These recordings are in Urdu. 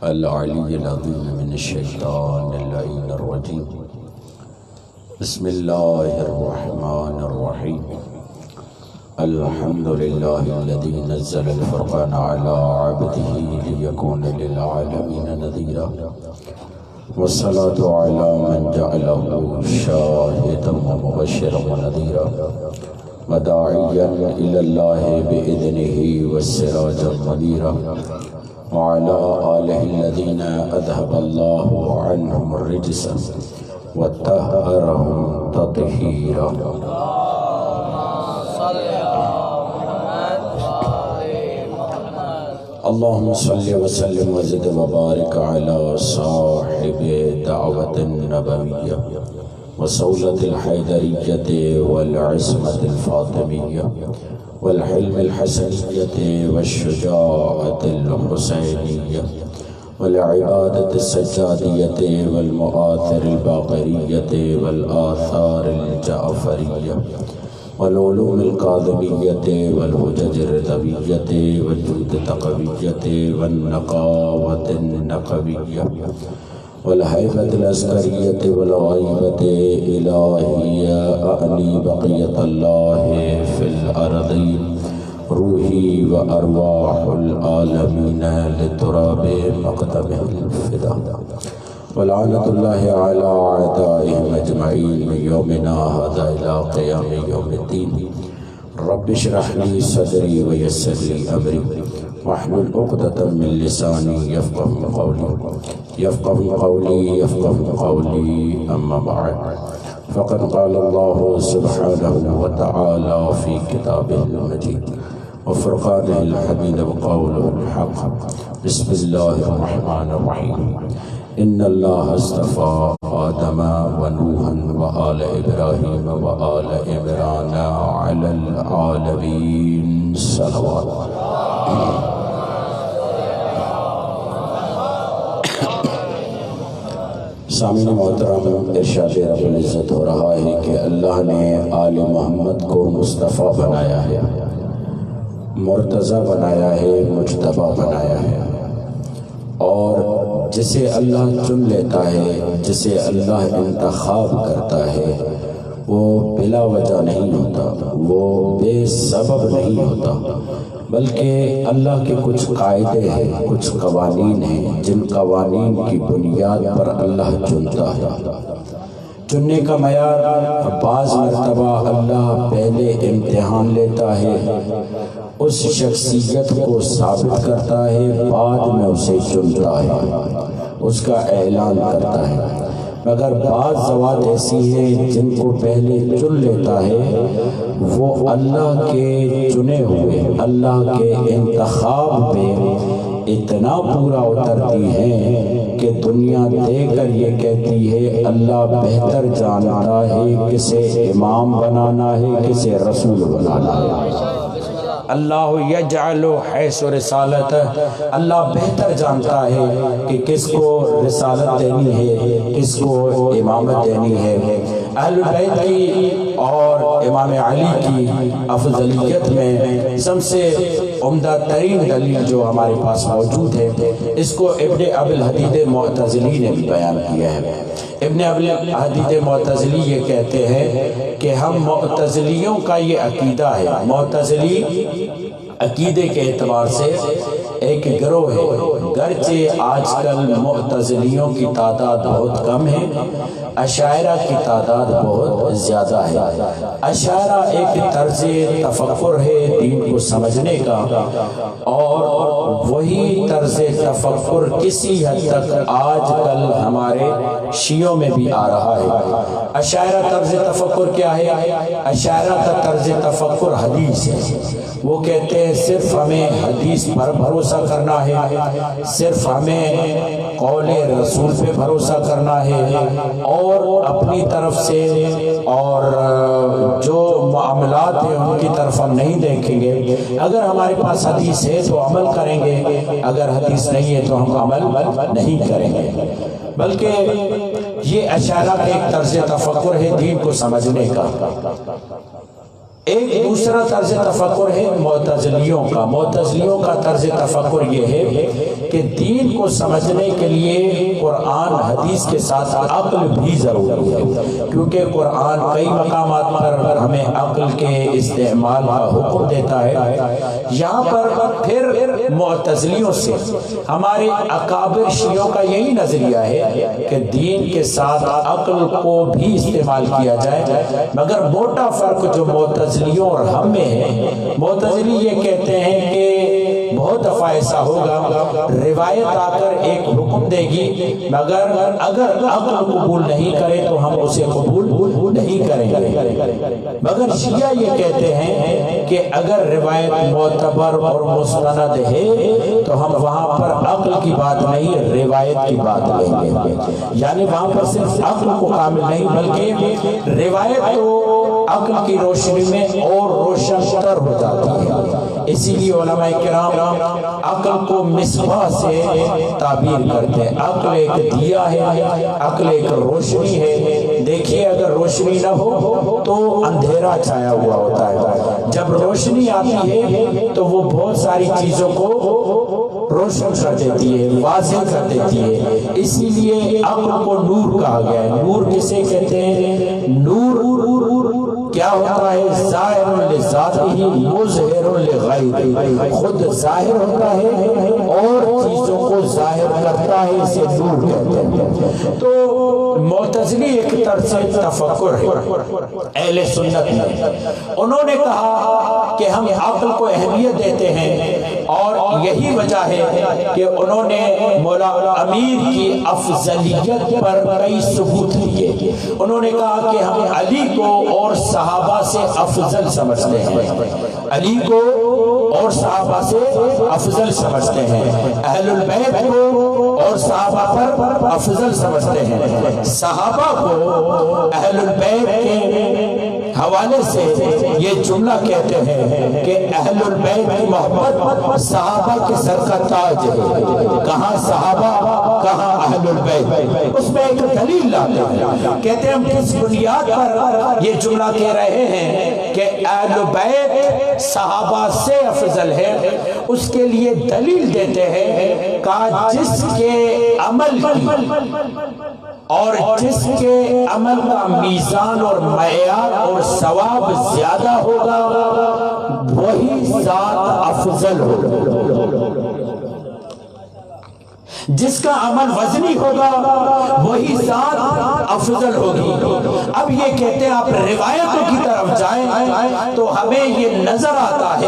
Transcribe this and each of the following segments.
العلی العظیم من الشیطان اللعین الرجیم بسم اللہ الرحمن الرحیم الحمد للہ الذی نزل الفرقان علی عبده لیکون للعالمین نذیرا والصلاة علی من جعله شاہدا ومبشرا ونذیرا وداعیا الی اللہ بإذنہ والسراجا منیرا وعلى آله الذين أذهب الله عنهم الرجس وطهرهم تطهيرا اللهم صل وسلم وزد وبارك على صاحب دعوة النبوية وصولة الحيدرية والعصمة الفاطمية والحلم الحسنية والشجاعة الحسينية والعبادة السجادية والمؤاثر الباقرية والآثار الجعفرية والعلوم القاذمية والحجج الرضوية والجود التقوية والنقاوة النقوية والهيبة العسكرية والغيبة إلهي أعني بقية الله في الأرض روحي وأرواح العالمين لتراب مقدمه الفداء ولعنة الله على أعدائهم أجمعين من يومنا هذا إلى قيام يوم الدين رب اشرح لي صدري ويسر لي أمري واحلل عقدة من لساني يفقه قولي أما بعد فقد قال الله سبحانه وتعالى في كتابه المجيد وفرقانه الحميد وقوله الحق بسم الله الرحمن الرحيم إن الله اصطفى آدم ونوحا وآل إبراهيم وآل عمران على العالمين صلوات سامعین محترم، ارشاد رب العزت ہو رہا ہے کہ اللہ نے آل محمد کو مصطفیٰ بنایا ہے، مرتضی بنایا ہے، مجتبی بنایا ہے، اور جسے اللہ چن لیتا ہے، جسے اللہ انتخاب کرتا ہے، وہ بلا وجہ نہیں ہوتا، وہ بے سبب نہیں ہوتا، بلکہ اللہ کے کچھ قاعدے ہیں، کچھ قوانین ہیں جن قوانین کی بنیاد پر اللہ چنتا ہے۔ چننے کا معیار بعض مرتبہ اللہ پہلے امتحان لیتا ہے، اس شخصیت کو ثابت کرتا ہے، بعد میں اسے چنتا ہے، اس کا اعلان کرتا ہے۔ مگر بعض ذوات ایسی ہیں جن کو پہلے چن لیتا ہے، وہ اللہ کے چنے ہوئے، اللہ کے انتخاب پہ اتنا پورا اترتی ہیں کہ دنیا دیکھ کر یہ کہتی ہے اللہ بہتر جانتا ہے کسے امام بنانا ہے، کسے رسول بنانا ہے۔ اللہ یجعل حیث رسالت، اللہ بہتر جانتا ہے کہ کس کو رسالت دینی ہے، کس کو امامت دینی ہے۔ اہل بیت کی اور امام علی کی افضلیت میں سب سے عمدہ ترین دلیل جو ہمارے پاس موجود ہے، اس کو ابن ابی الحدید معتزلی نے بھی بیان کیا ہے۔ ابن ابی الحدید معتزلی یہ کہتے ہیں کہ ہم معتزلیوں کا یہ عقیدہ ہے، معتزلی عقیدے کے اعتبار سے ایک گروہ ہے، گرچہ آج کل معتزلیوں کی تعداد بہت کم ہے، اشاعرہ کی تعداد بہت زیادہ ہے۔ اشاعرہ ایک طرز تفکر ہے دین کو سمجھنے کا، اور وہی طرز تفکر کسی حد تک آج کل ہمارے شیعوں میں بھی آ رہا ہے۔ اشاعرہ طرز تفکر کیا ہے؟ اشاعرہ کا طرز تفکر حدیث ہے۔ وہ کہتے ہیں صرف ہمیں حدیث پر بھروسہ کرنا ہے، صرف ہمیں قول رسول پہ بھروسہ کرنا ہے، اور اپنی طرف سے اور جو معاملات ہیں ان کی طرف ہم نہیں دیکھیں گے۔ اگر ہمارے پاس حدیث ہے تو عمل کریں گے، اگر حدیث نہیں ہے تو ہم عمل نہیں کریں گے۔ بلکہ یہ اشاعرہ کا ایک طرز تفکر ہے دین کو سمجھنے کا۔ ایک دوسرا طرز تفکر ہے معتزلیوں کا۔ معتزلیوں کا طرز تفکر یہ ہے کہ دین کو سمجھنے کے لیے قرآن حدیث کے ساتھ عقل بھی ضروری ہے، کیونکہ قرآن کئی مقامات پر ہمیں عقل کے استعمال کا حکم دیتا ہے۔ یہاں پر پھر معتزلیوں سے ہمارے اکابر شیعوں کا یہی نظریہ ہے کہ دین کے ساتھ عقل کو بھی استعمال کیا جائے، مگر موٹا فرق جو معتزلیوں اور ہم میں ہے، معتزلی یہ کہتے ہیں کہ بہت دفعہ ایسا ہوگا، روایت آ کر ایک حکم دے گی، مگر اگر عقل قبول نہیں کرے تو ہم اسے قبول نہیں کریں گے۔ مگر شیعہ یہ کہتے ہیں کہ اگر روایت معتبر اور مستند ہے تو ہم وہاں پر عقل کی بات نہیں، روایت کی بات لیں گے، یعنی وہاں پر صرف عقل کو کامل نہیں بلکہ روایت تو عقل کی روشنی میں اور روشن تر ہو جاتی ہے۔ اسی لیے علماء کرام عقل کو مصباح سے تعبیر کرتے ہیں۔ عقل ایک دیا ہے، عقل ایک روشنی ہے۔ دیکھیے اگر روشنی نہ ہو تو اندھیرا چھایا ہوا ہوتا ہے، جب روشنی آتی ہے تو وہ بہت ساری چیزوں کو روشن کر دیتی ہے، واضح کر دیتی ہے۔ اسی لیے عقل کو نور کہا گیا ہے۔ نور کسے کہتے ہیں؟ نور کیا ہوتا ہے؟ ظاہر لذاتہ مظہر لغیرہ، خود ظاہر ہوتا ہے اور چیزوں کو ظاہر کرتا ہے، اسے نور کہتے ہیں۔ تو معتزلی ایک طرز سے تفکر ہے اہل سنت میں، انہوں نے کہا کہ ہم عقل کو اہمیت دیتے ہیں، اور یہی وجہ ہے کہ انہوں نے مولا امیر کی افضلیت پر کئی ثبوت دیے۔ انہوں نے کہا کہ ہم علی کو اور صحابہ سے افضل سمجھتے ہیں، علی کو اور صحابہ سے افضل سمجھتے ہیں، اہل البیت کو اور صحابہ پر افضل سمجھتے ہیں۔ صحابہ کو اہل البیت کے حوالے سے یہ جملہ کہتے ہیں کہ اہل البیت کی محبت صحابہ کے سر کا تاج ہے۔ کہاں صحابہ، کہاں اہل البیت، اس میں ایک دلیل لاتے ہیں، کہتے ہیں ہم کس بنیاد پر یہ جملہ کہہ رہے ہیں کہ اہل بیت صحابہ سے افضل ہے، اس کے لیے دلیل دیتے ہیں کہ جس کے عمل کی اور جس کے عمل کا میزان اور معیار اور ثواب زیادہ ہوگا وہی ذات افضل ہوگا، جس کا عمل وزنی ہوگا وہی ذات افضل ہوگی۔ اب یہ کہتے ہیں آپ روایتوں کی طرف جائیں تو ہمیں یہ نظر آتا ہے،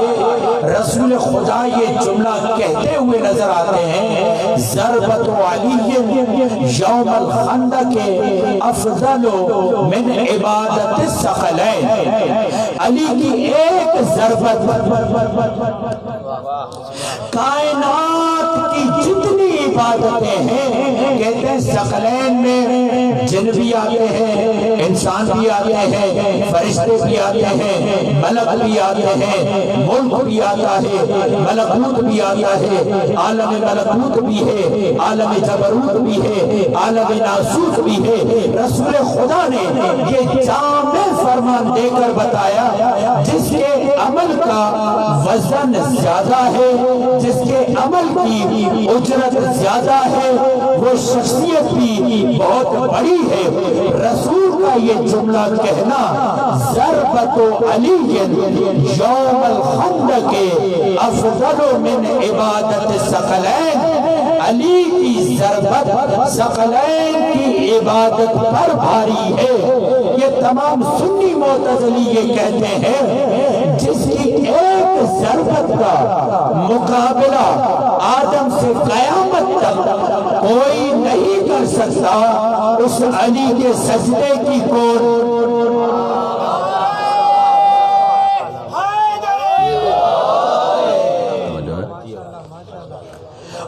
رسول خدا یہ جملہ کہتے ہوئے نظر آتے ہیں، ضربت علی یوم الخندق افضل من عبادت الثقلین، علی کی ایک ضربت کائنات کی جتنی عبادتیں ہیں، کہتے ہیں ثقلین میں جن بھی آتے ہیں، انسان بھی آتے ہیں، فرشتے بھی آتے ہیں، ملک بھی آتے ہیں، ملک بھی آتا ہے، ملکوت بھی آتا ہے، عالم ملکوت بھی ہے، عالم جبروت بھی ہے، عالم ناسوت بھی ہے۔ رسول خدا نے یہ جامع فرمان دے کر بتایا جس کے عمل کا وزن زیادہ ہے، جس کے عمل کی اجرت زیادہ ہے، وہ شخصیت بھی بہت بڑی ہے۔ رسول کا یہ جملہ کہنا، ضربت علی یوم الخندق افضل من عبادت ثقلین، علی کی ضربت ثقلین کی عبادت پر بھاری ہے۔ یہ تمام سنی معتزلی یہ کہتے ہیں جس کی ایک ضربت کا مقابلہ آدم سے قیامت تک کوئی نہیں کر سکتا، اس علی کے سجدے کی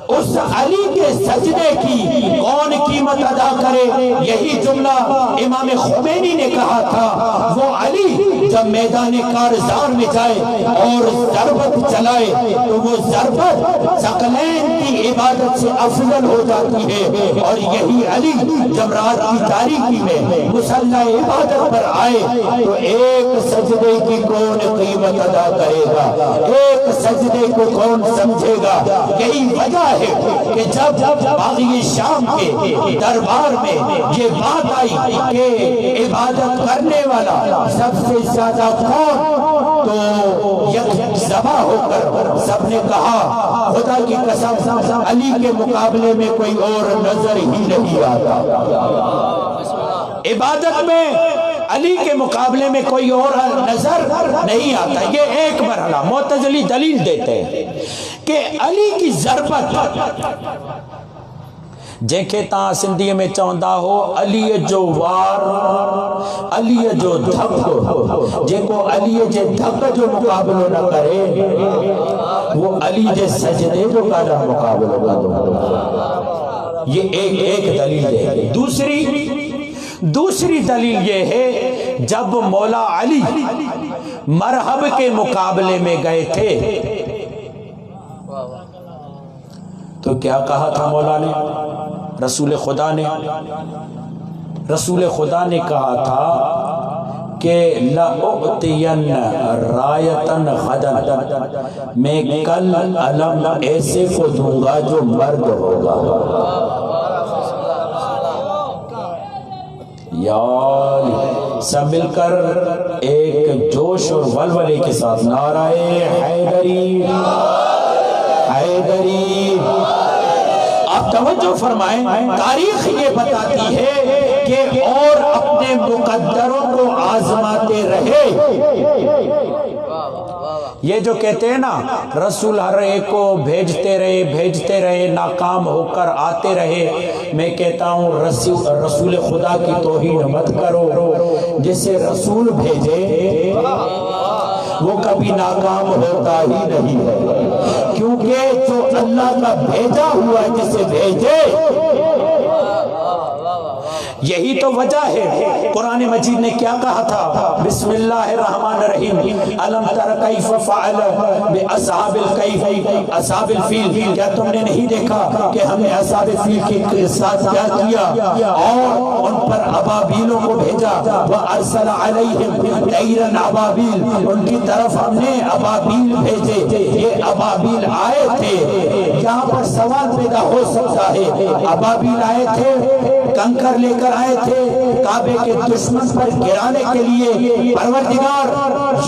اس علی کے سجدے کی کون قیمت ادا کرے؟ یہی جملہ امام خمینی نے کہا تھا، وہ علی جب میدان کارزار میں جائے اور ضربت چلائے تو وہ ضربت ثقلین کی عبادت سے افضل ہو جاتی ہے، اور یہی علی جب رات کی تاریکی میں مصلی عبادت پر آئے تو ایک سجدے کی کون قیمت ادا کرے گا، ایک سجدے کو کون سمجھے گا؟ یہی وجہ ہے کہ جب باغی شام کے دربار میں یہ بات آئی کہ عبادت کرنے والا سب سے زیادہ کون، تو یک ذبح ہو کر سب نے کہا خدا کی قسم علی کے مقابلے میں کوئی اور نظر ہی نہیں آتا، عبادت میں علی کے مقابلے میں کوئی اور نظر نہیں آتا۔ یہ ایک مرحلہ معتزلی دلیل دیتے ہیں کہ علی کی ضربت جنکھے تاں سندھی میں چوندا ہو علی جو وار علی جو دھک جنکو علی جے دھک جو مقابلہ نہ کرے وہ علی جے سجدے جو کا مقابلہ نہ دو۔ یہ ایک دلیل ہے۔ دوسری دلیل یہ ہے جب مولا علی مرحب کے مقابلے میں گئے تھے تو کیا کہا تھا مولا نے؟ رسول خدا نے کہا تھا کہ لَأُعْتِيَنَّ رَایَةً غَدًا، میں کل علم ایسے کو دوں گا جو مرد ہوگا۔ یار سب مل کر ایک جوش اور ولولے کے ساتھ نعرہ حیدری حیدری۔ آپ توجہ فرمائیں، تاریخ یہ بتاتی ہے کہ اور اپنے مقدروں کو آزماتے رہے۔ یہ جو کہتے ہیں نا رسول ہر ایک کو بھیجتے رہے ناکام ہو کر آتے رہے، میں کہتا ہوں رسول خدا کی توہین مت کرو، جسے رسول بھیجے وہ کبھی ناکام ہوتا ہی نہیں ہے، کیونکہ جو اللہ کا بھیجا ہوا جسے بھیجے یہی تو وجہ ہے۔ قرآن مجید نے کیا کہا تھا؟ بسم اللہ الرحمن الرحیم، الم تر کیف فعل باصحاب الکیف اصحاب الفیل، کیا تم نے نہیں دیکھا کہ ہم نے اصحاب الفیل کے ساتھ کیا کیا؟ اور ان پر ابابیلوں کو بھیجا، وارسل علیہم طیرا ابابیل، ان کی طرف ہم نے ابابیل بھیجے۔ یہ ابابیل آئے تھے، یہاں پر سوال پیدا ہو سکتا ہے، ابابیل آئے تھے کنکر لے کر آئے تھے کعبے کے دشمن پر گرانے کے لیے؟ پروردگار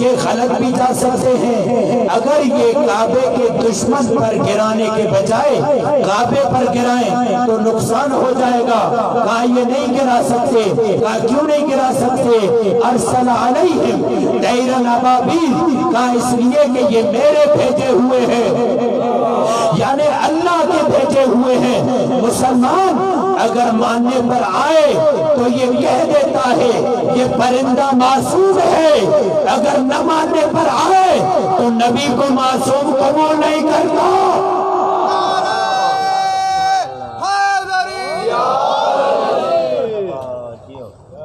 یہ غلط بھی جا سکتے ہیں، اگر یہ کعبے کے دشمن پر گرانے کے بجائے کعبے پر گرائیں تو نقصان ہو جائے گا، کہا یہ نہیں گرا سکتے، کہا کیوں نہیں گرا سکتے؟ ارسل علیہم طیرا ابابیل، کہا اس لیے کہ یہ میرے بھیجے ہوئے ہیں، یعنی اللہ کے بھیجے ہوئے ہیں۔ مسلمان اگر ماننے پر آئے تو یہ کہہ دیتا ہے یہ پرندہ معصوم ہے، اگر نہ ماننے پر آئے تو نبی کو معصوم قبول نہیں کرتا۔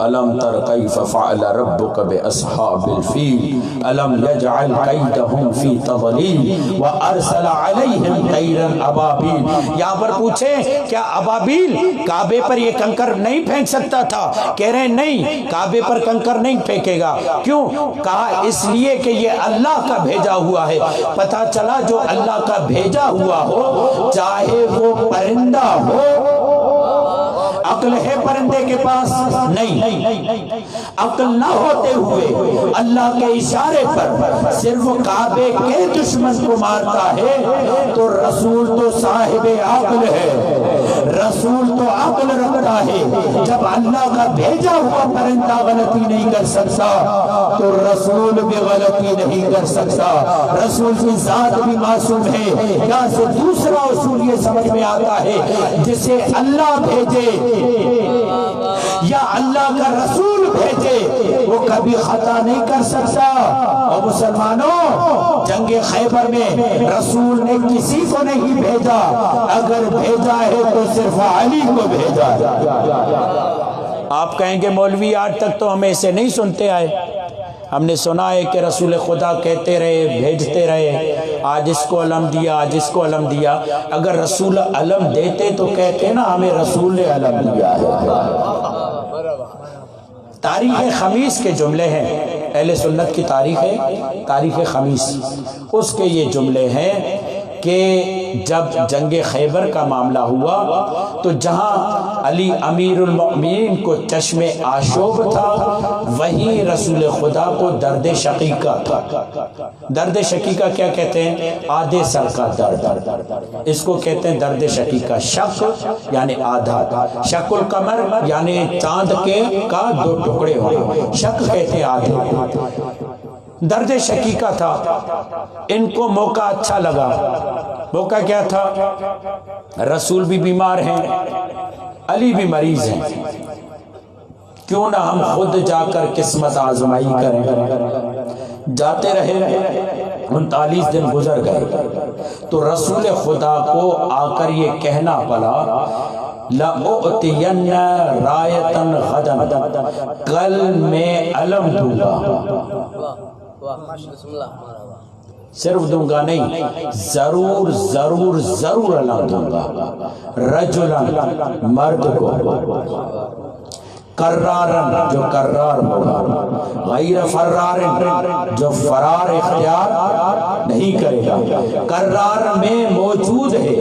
الم تر کیف فعل ربک باصحاب الفیل الم یجعل کیدہم فی تضلیل وارسل علیہم طیرا ابابیل۔ یہاں پر پوچھیں کیا ابابیل کعبے پر یہ کنکر نہیں پھینک سکتا تھا؟ کہہ رہے ہیں نہیں، کعبے پر کنکر نہیں پھینکے گا۔ کیوں؟ کہا اس لیے کہ یہ اللہ کا بھیجا ہوا ہے۔ پتہ چلا جو اللہ کا بھیجا ہوا ہو چاہے وہ پرندہ ہو، عقل ہے پرندے کے پاس؟ نہیں، عقل نہ ہوتے ہوئے اللہ کے اشارے پر صرف کعبے کے دشمن کو مارتا ہے تو رسول تو صاحب عقل ہے، رسول تو عقل رکھتا ہے۔ جب اللہ کا بھیجا ہوا پرندہ غلطی نہیں کر سکتا تو رسول بھی غلطی نہیں کر سکتا، رسول کی ذات بھی معصوم ہے۔ یہاں سے دوسرا اصول یہ سمجھ میں آتا ہے جسے اللہ بھیجے یا اللہ کا رسول بھیجے وہ کبھی خطا نہیں کر سکتا۔ اور مسلمانوں جنگ خیبر میں رسول نے کسی کو نہیں بھیجا، اگر بھیجا ہے تو صرف علی کو بھیجا۔ آپ کہیں گے مولوی آج تک تو ہمیں اسے نہیں سنتے آئے، ہم نے سنا ہے کہ رسول خدا کہتے رہے، بھیجتے رہے، آج اس کو علم دیا، آج اس کو علم دیا۔ اگر رسول علم دیتے تو کہتے نا ہمیں رسول نے علم دیا ہے۔ تاریخ خمیس کے جملے ہیں، اہل سنت کی تاریخ خمیس، اس کے یہ جملے ہیں کہ جب جنگ خیبر کا معاملہ ہوا تو جہاں علی امیر المؤمنین کو چشم آشوب تھا، وہیں رسول خدا کو درد شقیقہ تھا۔ درد شقیقہ کیا کہتے ہیں؟ آدھے سر کا درد، اس کو کہتے ہیں درد شقیقہ۔ شق یعنی آدھا، شق القمر یعنی چاند کے کا دو ٹکڑے ہونا، شق کہتے ہیں آدھے۔ درد شقیقہ تھا، ان کو موقع اچھا لگا۔ موقع کیا تھا؟ رسول بھی بیمار ہیں، علی بھی مریض ہیں، کیوں نہ ہم خود جا کر قسمت آزمائی کریں۔ جاتے رہے، 39 دن گزر گئے تو رسول خدا کو آ کر یہ کہنا پڑا، لَأُعْتِيَنَّ رَایَةً غَدًا، کل میں علم دوں گا۔ صرف دوں گا نہیں، ضرور ضرور ضرور علم دوں گا۔ رجلاً، مرد کو، کرارن، جو کرار ہوگا، غیر فرارن، جو فرار اختیار نہیں کرے گا۔ کرار میں موجود ہے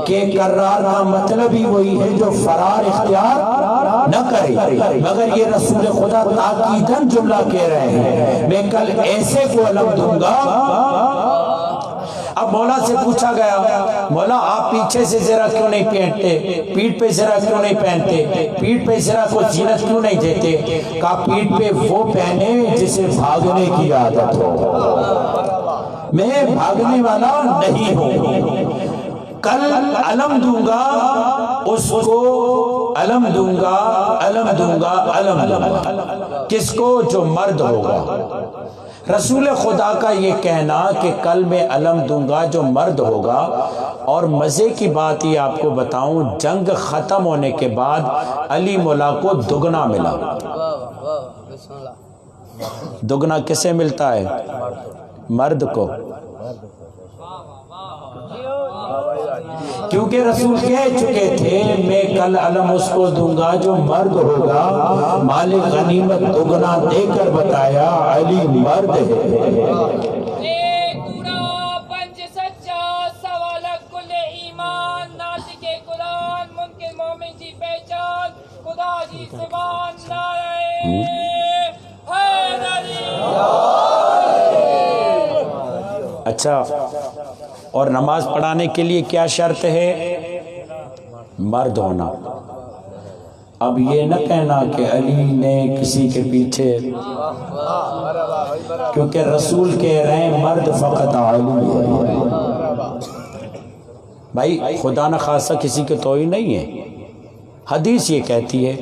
کہ کرار کا مطلب ہی وہی ہے جو فرار اختیار نہ کرے، مگر یہ رسول خدا تاکیداً جملہ کہہ رہے ہیں، میں کل ایسے کو علم دوں گا۔ اب مولا سے پوچھا گیا، مولا آپ پیچھے سے زرہ کیوں نہیں پہنتے، پیٹھ پہ زرہ کیوں نہیں پہنتے، پیٹھ پہ زرہ کو زینت کیوں نہیں دیتے؟ کہا پیٹھ پہ وہ پہنے جسے بھاگنے کی عادت ہو، میں بھاگنے والا نہیں ہوں۔ کل علم دوں گا اس کو، علم دوں گا، علم دوں گا، علم دوں گا، کس کو؟ جو مرد ہوگا۔ رسول خدا کا یہ کہنا کہ کل میں علم دوں گا جو مرد ہوگا، اور مزے کی بات یہ آپ کو بتاؤں، جنگ ختم ہونے کے بعد علی مولا کو دگنا ملا۔ دگنا کسے ملتا ہے؟ مرد کو، کیونکہ رسول کہہ چکے تھے میں کل علم اس کو دوں گا جو مرد ہوگا۔ مالک غنیمت دگنا دے کر بتایا علی مرد ہے۔ اچھا، اور نماز پڑھانے کے لیے کیا شرط ہے؟ مرد ہونا۔ اب یہ نہ کہنا کہ علی نے کسی کے پیچھے، کیونکہ رسول کہہ رہے ہیں مرد فقط علی ہے۔ بھائی خدا نہ خاصہ کسی کے توئی نہیں ہے، حدیث یہ کہتی ہے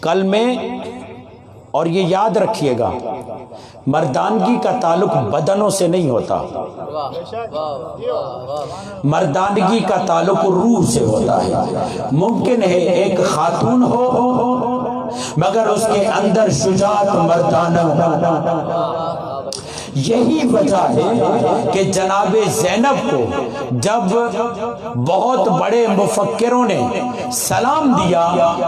کل میں، اور یہ یاد رکھیے گا مردانگی کا تعلق بدنوں سے نہیں ہوتا، مردانگی کا تعلق روح سے ہوتا ہے۔ ممکن ہے ایک خاتون ہو مگر اس کے اندر شجاعت مردانہ۔ یہی وجہ ہے کہ جناب زینب کو جب بہت بڑے مفکروں نے سلام دیا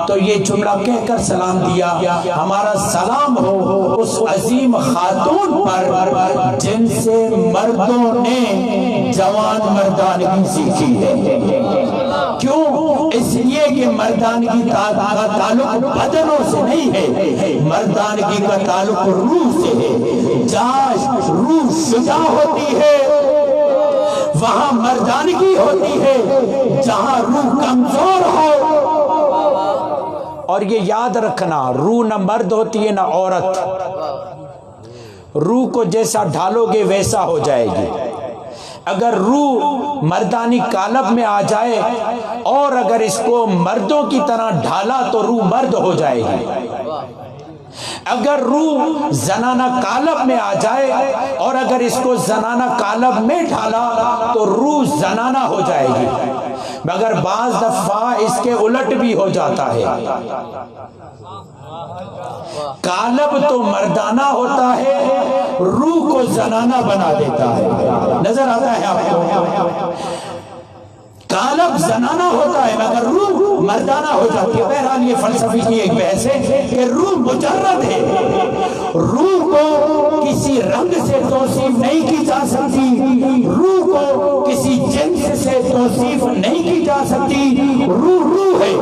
تو یہ جملہ کہہ کر سلام دیا، ہمارا سلام ہو اس عظیم خاتون پر جن سے مردوں نے جوان مردانگی سیکھی ہے۔ کیوں؟ اس لیے کہ مردانگی کا تعلق بدنوں سے نہیں ہے، مردانگی کا تعلق روح سے ہے۔ جہاں روح شجاع ہوتی ہے وہاں مردانگی ہوتی ہے، جہاں روح کمزور ہو۔ اور یہ یاد رکھنا، روح نہ مرد ہوتی ہے نہ عورت، روح کو جیسا ڈھالو گے ویسا ہو جائے گی۔ اگر روح مردانی قالب میں آ جائے اور اگر اس کو مردوں کی طرح ڈھالا تو روح مرد ہو جائے گی، اگر روح زنانہ قالب میں آ جائے اور اگر اس کو زنانہ قالب میں ڈھالا تو روح زنانہ ہو جائے گی۔ مگر بعض دفعہ اس کے الٹ بھی ہو جاتا ہے. قالب تو مردانہ ہوتا ہے، روح کو زنانہ بنا دیتا ہے. نظر آتا ہے آپ کو؟ قالب زنانہ ہوتا ہے مگر روح مردانہ ہو جاتی ہے. بہرحال یہ فلسفی کی ایک بحث ہے کہ روح مجرد ہے، روح کو کسی رنگ سے توصیف نہیں کی جا سکتی، روح کو کسی جنس سے توصیف نہیں کی جا سکتی. روح ہے،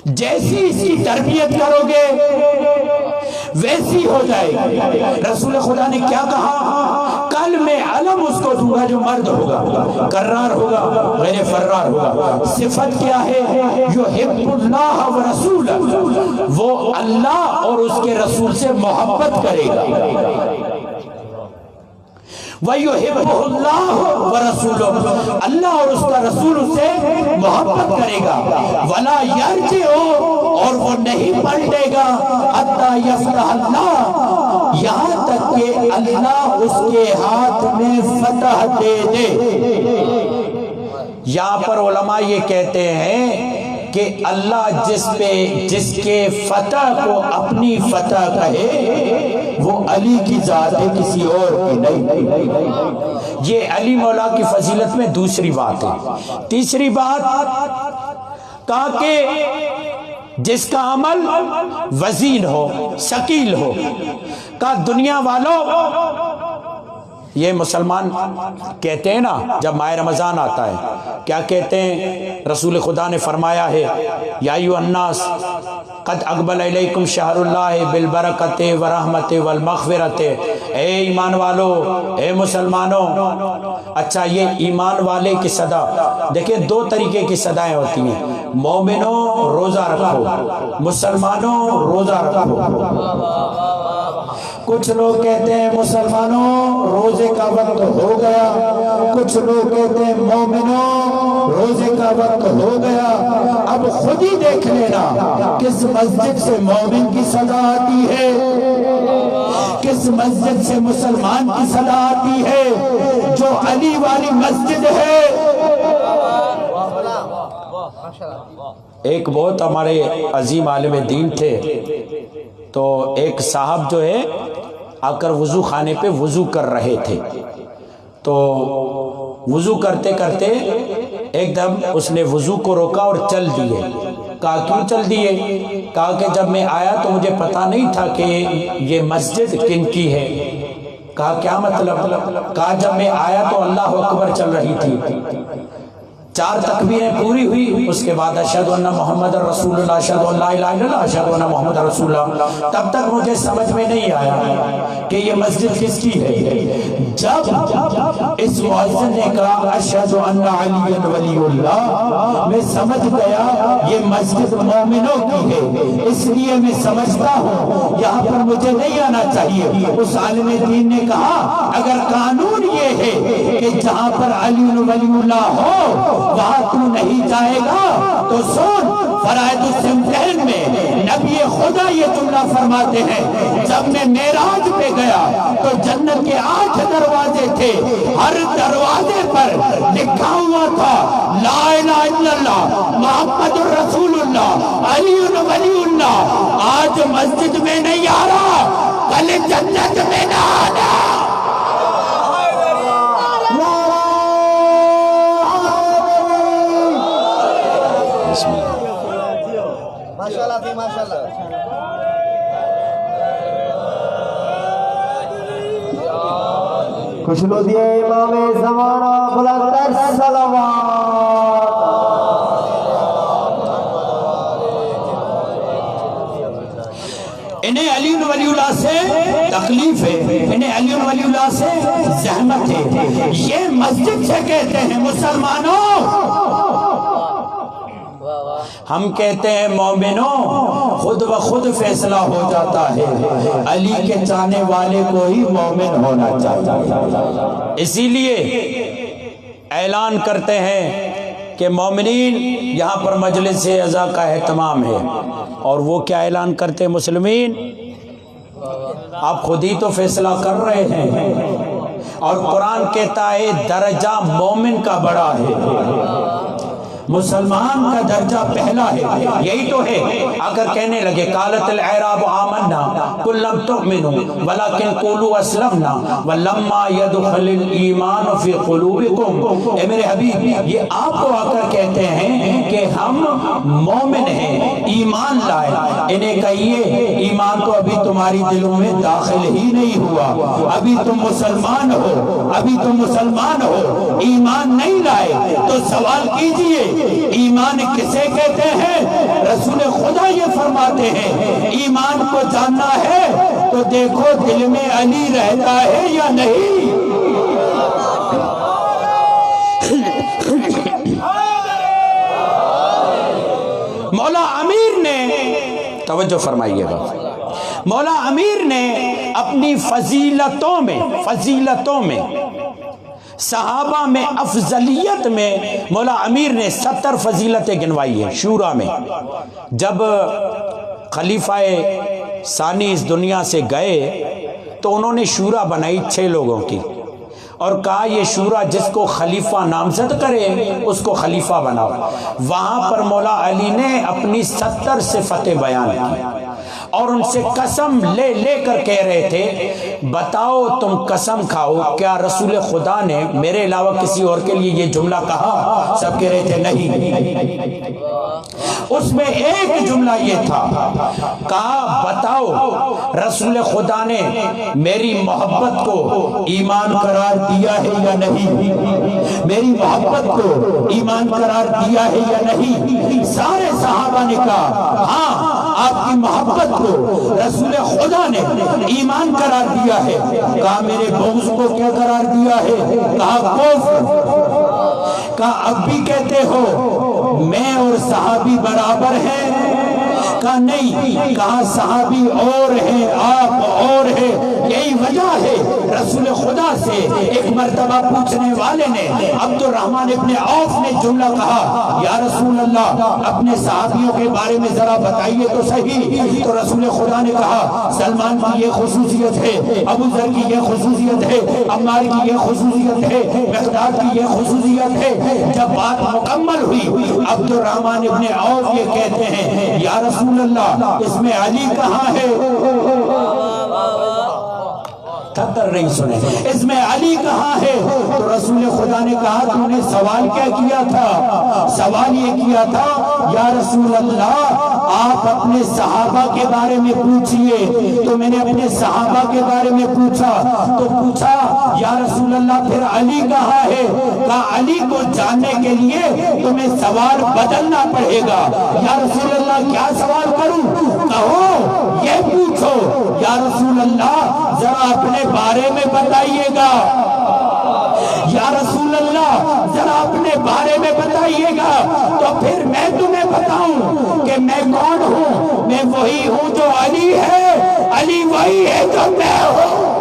جیسی اس کی تربیت کرو گے ویسی ہو جائے گی. رسول خدا نے کیا کہا؟ کل میں علم اس کو دوں گا جو مرد ہوگا، کرار ہوگا، غیر فرار ہوگا. صفت کیا ہے؟ یحب اللہ و رسول، وہ اللہ اور اس کے رسول سے محبت کرے گا. وَيُحِبُّهُ اللَّهُ وَرَسُولُهُ، اللہ اور اس کا رسول اسے محبت کرے گا. وَلَا يَرْجِعُ، اور وہ نہیں پلٹے گا حَتَّى يَفْتَحَ اللَّهُ، یہاں تک کہ اللہ اس کے ہاتھ میں فتح دے دے. یہاں پر علماء یہ کہتے ہیں کہ اللہ جس کے فتح کو اپنی فتح کہے وہ علی کی ذات ہے، کسی اور کی نہیں. یہ علی مولا کی فضیلت میں دوسری بات ہے. تیسری بات کہا کہ جس کا عمل وزین ہو، ثقیل ہو. کہا دنیا والوں، یہ مسلمان کہتے ہیں نا جب ماہ رمضان آتا ہے کیا کہتے ہیں؟ رسول خدا نے فرمایا ہے یا ایھا الناس قد اقبل الیکم شہر اللہ بالبرکت ورحمت والمغفرت. اے ایمان والو، اے مسلمانوں. اچھا، یہ ایمان والے کی صدا دیکھیں، دو طریقے کی صدایں ہوتی ہیں. مومنوں روزہ رکھو، مسلمانوں روزہ رکھو. کچھ لوگ کہتے ہیں مسلمانوں روزے کا وقت ہو گیا، کچھ لوگ کہتے ہیں مومنوں روزے کا وقت ہو گیا. اب خود ہی دیکھ لینا کس مسجد سے مومن کی صدا آتی ہے، کس مسجد سے مسلمان کی صدا آتی ہے. جو علی والی مسجد ہے، ایک بہت ہمارے عظیم عالم دین تھے، تو ایک صاحب جو ہے آ کر وضو خانے پہ وضو کر رہے تھے. تو وضو کرتے کرتے ایک دم اس نے وضو کو روکا اور چل دیے. کہا کیوں چل دیے؟ کہا کہ جب میں آیا تو مجھے پتا نہیں تھا کہ یہ مسجد کن کی ہے. کہا کیا مطلب؟ کہا جب میں آیا تو اللہ اکبر چل رہی تھی، 4 تکبیریں پوری ہوئی، اس کے بعد اشہد ان محمد رسول اللہ، اشہد ان لا الہ الا اللہ، اشہد ان محمد رسول اللہ. تب تک مجھے سمجھ میں نہیں آیا کہ یہ مسجد کس کی ہے. جب اس مؤذن نے کہا اشہد ان علی ولی اللہ، میں سمجھ گیا یہ مسجد مومنوں کی ہے، اس لیے میں سمجھتا ہوں یہاں پر مجھے نہیں آنا چاہیے. اس عالم دین نے کہا اگر قانون یہ ہے کہ جہاں پر علی ولی اللہ ہو وہاں تو نہیں جائے گا تو سن، فرائض الصمتین میں نبی خدا یہ جملہ فرماتے ہیں جب میں معراج پہ گیا تو جنت کے 8 دروازے تھے، ہر دروازے پر لکھا ہوا تھا لا الہ الا اللہ محمد رسول اللہ علی ولی اللہ. آج مسجد میں نہیں آ رہا، کل جنت میں نہ آنا. کچھ لو دیے امام زمانہ بلندر صلوات. انہیں علی ولی اللہ سے تکلیف ہے، انہیں علی ولی اللہ سے زحمت ہے. یہ مسجد سے کہتے ہیں مسلمانوں. ہم کہتے ہیں مومنوں خود بخود فیصلہ ہو جاتا ہے، علی کے چاہنے والے کو ہی مومن ہونا چاہیے. اسی لیے اعلان کرتے ہیں کہ مومنین یہاں پر مجلس عزا کا اہتمام ہے. اور وہ کیا اعلان کرتے ہیں مسلمین؟ آپ خود ہی تو فیصلہ کر رہے ہیں. اور قرآن کہتا ہے درجہ مومن کا بڑا ہے، مسلمان کا درجہ پہلا ہے۔ یہی تو ہے، اگر کہنے لگے قالت الاعراب آمنا قل لم تؤمنوا ولکن قولوا اسلمنا ولما يدخل الایمان فی قلوبکم۔ اے میرے حبیب، یہ آپ کو آ کر کہتے ہیں کہ ہم مومن ہیں، ایمان لائے، انہیں کہیے ایمان تو ابھی تمہاری دلوں میں داخل ہی نہیں ہوا، ابھی تم مسلمان ہو، ابھی تم مسلمان ہو، ایمان نہیں لائے۔ تو سوال کیجئے ایمان کسے کہتے ہیں؟ رسول خدا یہ فرماتے ہیں ایمان کو جاننا ہے تو دیکھو دل میں علی رہتا ہے یا نہیں۔ مولا امیر نے توجہ فرمائیے گا، مولا امیر نے اپنی فضیلتوں میں صحابہ میں افضلیت میں مولا امیر نے 70 فضیلتیں گنوائی ہیں شورا میں۔ جب خلیفہ ثانی اس دنیا سے گئے تو انہوں نے شورا بنائی 6 لوگوں کی اور کہا یہ شورا جس کو خلیفہ نامزد کرے اس کو خلیفہ بناؤ۔ وہاں پر مولا علی نے اپنی 70 صفتیں بیان کی اور ان سے قسم لے لے کر کہہ رہے تھے بتاؤ تم قسم کھاؤ کیا رسول خدا نے میرے علاوہ کسی اور کے لیے یہ جملہ کہا؟ سب کہہ رہے تھے نہیں۔ اس میں ایک جملہ یہ تھا، کہا بتاؤ رسول خدا نے میری محبت کو ایمان قرار دیا ہے یا نہیں، میری محبت کو ایمان قرار دیا ہے یا نہیں؟ سارے صحابہ نے کہا ہاں آپ کی محبت کو رسول خدا نے ایمان قرار دیا ہے۔ کہا میرے بغض کو کیا قرار دیا ہے؟ کہا کفر۔ کہا اب بھی کہتے ہو میں اور صحابی برابر ہیں؟ کہا نہیں۔ کہا صحابی اور ہیں آپ اور ہیں۔ یہی وجہ ہے رسول خدا سے ایک مرتبہ پوچھنے والے نے عبد الرحمن ابن عوف نے جملہ کہا یا رسول اللہ اپنے صحابیوں کے بارے میں ذرا بتائیے تو صحیح۔ تو رسول خدا نے کہا سلمان کی یہ خصوصیت ہے، ابو ذر کی یہ خصوصیت ہے، عمار کی یہ خصوصیت ہے، مقداد کی یہ خصوصیت ہے۔ جب بات مکمل ہوئی عبد الرحمن ابن عوف یہ کہتے ہیں یا رسول اللہ اس میں علی کہاں ہے؟ تھتر نہیں سنے، اس میں علی کہاں ہے؟ تو رسول خدا نے کہا تم نے سوال کیا کیا تھا؟ سوال یہ کیا تھا یا رسول اللہ آپ اپنے صحابہ کے بارے میں پوچھئے۔ تو میں نے اپنے صحابہ کے بارے میں پوچھا تو پوچھا یا رسول اللہ پھر علی کہاں ہے؟ کہا علی کو جاننے کے لیے تمہیں سوال بدلنا پڑے گا۔ یا رسول اللہ کیا سوال کروں؟ کہو یہ پوچھو یا رسول اللہ ذرا اپنے بارے میں بتائیے گا، یا رسول اللہ ذرا اپنے بارے میں بتائیے گا تو پھر میں تمہیں بتاؤں کہ میں کون ہوں۔ میں وہی ہوں جو علی ہے، علی وہی ہے جو میں ہوں۔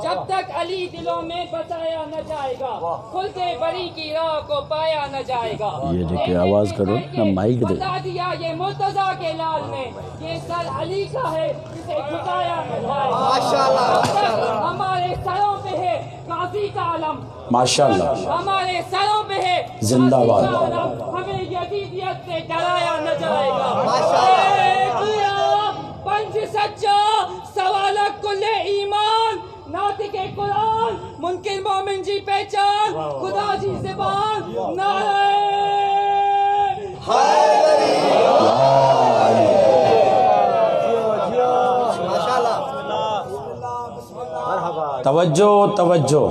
جب تک علی دلوں میں بسایا نہ جائے گا کھلتے بری کی راہ کو پایا نہ جائے گا۔ یہ دیکھیں آواز کرو نا مائک دے۔ بتا دیا یہ مرتضیٰ کے لال میں یہ سر علی کا ہے جسے جھکایا نہ جائے گا۔ ماشاءاللہ ہمارے سروں پہ ہے قاضی کا علم، ماشاءاللہ ہمارے سروں پہ ہے زندہ باد، ہمیں یزیدیت سے ڈرایا نہ جائے گا۔ پنج سچا سوالک کل ایمان ناطق قرآن منکر مومن جی پہچان خدا جی زبان نعرہ توجہ توجہ۔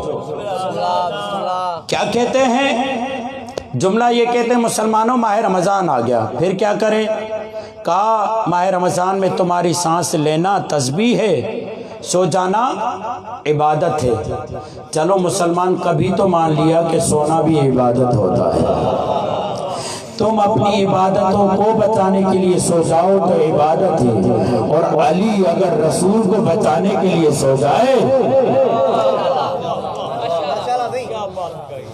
کیا کہتے ہیں؟ جملہ یہ کہتے ہیں مسلمانوں ماہ رمضان آ گیا، پھر کیا کریں؟ کہا ماہ رمضان میں تمہاری سانس لینا تسبیح ہے، سو جانا عبادت ہے۔ چلو مسلمان کبھی تو مان لیا کہ سونا بھی عبادت ہوتا ہے۔ تم اپنی عبادتوں کو بچانے کے لیے سو جاؤ تو عبادت ہے، اور علی اگر رسول کو بچانے کے لیے سو جائے